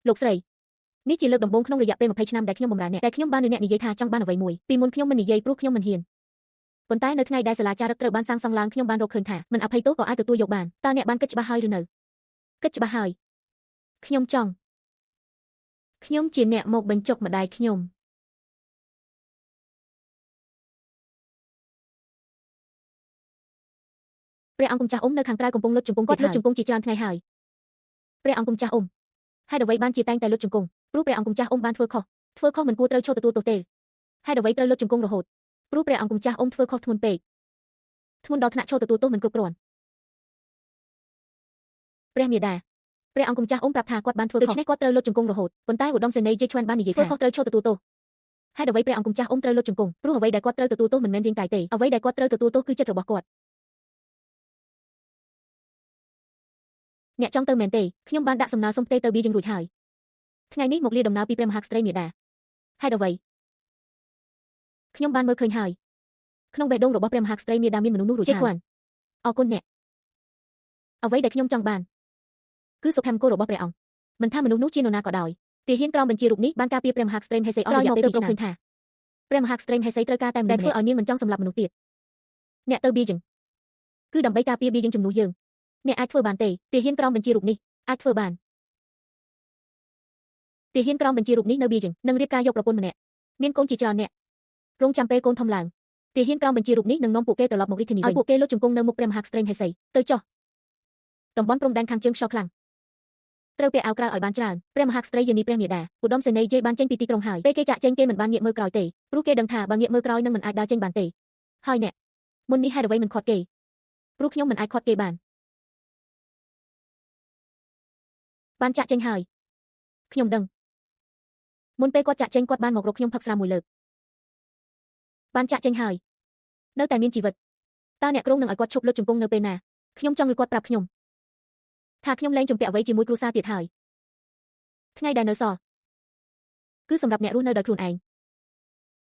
លោកស្រីនេះជាលើកដំបូងក្នុងរយៈពេល20ឆ្នាំដែលខ្ញុំបម្រើអ្នកតែខ្ញុំបាននឹងអ្នកនិយាយថាចង់បានអ្វីមួយពីមុនខ្ញុំមិននិយាយព្រោះខ្ញុំមិនហ៊ានប៉ុន្តែនៅថ្ងៃដែលសាលាចារឹកត្រូវបានសាងសង់ឡើងខ្ញុំបានរកឃើញថាមិនអភ័យទោសក៏អាចទទួលយកបានតើអ្នកបានគិតច្បាស់ហើយឬនៅគិតច្បាស់ហើយខ្ញុំចង់ ខ្ញុំជាអ្នកមកបញ្ចុកម្ដាយខ្ញុំព្រះអង្គម្ចាស់អ៊ំនៅខាងក្រៅកំពុងលុតជង្គង់គាត់លុតជង្គង់ជាច្រើនថ្ងៃហើយព្រះអង្គម្ចាស់អ៊ំហេតុអ្វីបានជាតែងតែលុតជង្គង់ព្រោះព្រះអង្គម្ចាស់អ៊ំបានធ្វើខុសមិនគួរត្រូវឈប់ទទួលទោសទេហេតុអ្វីត្រូវលុតជង្គង់រហូតព្រោះព្រះអង្គម្ចាស់អ៊ំធ្វើខុសធ្ងន់ពេកធ្ងន់ដល់ថ្នាក់ឈប់ទទួលទោសមិនគ្រប់គ្រាន់ព្រះមាតាព្រះអង្គម្ចាស់អ៊ំប្រាប់ថាគាត់បានធ្វើខុសដូច្នេះគាត់ត្រូវលុតជង្គង់រហូតប៉ុន្តែឧត្តមសេនីយ៍ជេឈ្វនបាននិយាយថាធ្វើខុសត្រូវឈប់ទទួលទោសហេតុអ្វីព្រះអង្គម្ចាស់អ៊ំត្រូវលុតជង្គង់ព្រោះអ្វីដែលគាត់ត្រូវទទួលទោសមិនមែនរាងកាយទេអ្វីដែលគាត់ត្រូវទទួលទោសគឺចិត្តរបស់គាត់អ្នកចង់ទៅមែនទេខ្ញុំបានដាក់សំណើសុំផ្ទេរទៅវាយើងរួចហើយថ្ងៃនេះមកលាដំណើរពីព្រះមហាក្សត្រីមាតាហេតុអ្វីខ្ញុំបានមើលឃើញហើយក្នុងបេះដូងរបស់ព្រះមហាក្សត្រីមាតាមានមនុស្សនោះរួចហើយជេខ្វាន់អរគុណអ្នកអ្វីដែលខ្ញុំចង់បានគឺសុភមង្គលរបស់ព្រះអង្គមិនថាមនុស្សនោះជានរណាក៏ដោយទាហានក្រមបញ្ជារូបនេះបានការពារព្រះមហាក្សត្រីហេសីអស់រយៈពេល2ឆ្នាំឃើញថាព្រះមហាក្សត្រីហេសីត្រូវការតែមនុស្សធ្វើឲ្យនាងមិនចង់សម្លាប់មនុស្សទៀតអ្នកទៅបៀយើងគឺដើម្បីការពារបៀយើងជំនួសយើងអ្នកអាចធ្វើបានទេទាហានក្រមបញ្ជារូបនេះអាចធ្វើបានទាហានក្រមបញ្ជារូបនេះនៅបៀយើងនឹងរៀបការយកប្រពន្ធម្នាក់មានកូនជាច្រើនអ្នករងចាំពេលកូនធំឡើងទាហានក្រមបញ្ជារូបនេះនឹងនាំពួកគេត្រឡប់មករាជធានីវិញឲ្យពួកគេលុតជង្គង់នៅមុខព្រះមហាក្សត្រីហេសីទៅចុះតំបន់ព្រំដែនខាងជើងខ្យល់ខ្លាំងត្រូវពាក់អាវក្រៅឲ្យបានច្រើនព្រះមហាក្សត្រីយានីព្រះមាតាឧត្តមសេនីយ៍ជេបានចេញពីទីក្រុងហើយពេលគេចាក់ចេញគេមិនបានងាកមើលក្រោយទេព្រោះគេដឹងថាបើងាកមើលក្រោយនឹងមិនអាចដើរចេញបានទេហើយអ្នកមុននេះហេតុអ្វីមិនខាត់គេព្រោះខ្ញុំមិនអាចខាត់គេបានចាក់ចេញហើយខ្ញុំដឹងមុនពេលគាត់ចាក់ចេញគាត់បានមករកខ្ញុំផឹកស្រាមួយលើកបានចាក់ចេញហើយនៅតែមានជីវិតតើអ្នកក្រុងនឹងឲ្យគាត់ឈប់លុតជង្គង់នៅពេលណាខ្ញុំចង់ឲ្យគាត់ប្រាប់ខ្ញុំថាខ្ញុំលែងជំពាក់អ្វីជាមួយគ្រួសារទៀតហើយថ្ងៃដែលនៅសល់គឺសម្រាប់អ្នករស់នៅដោយខ្លួនឯង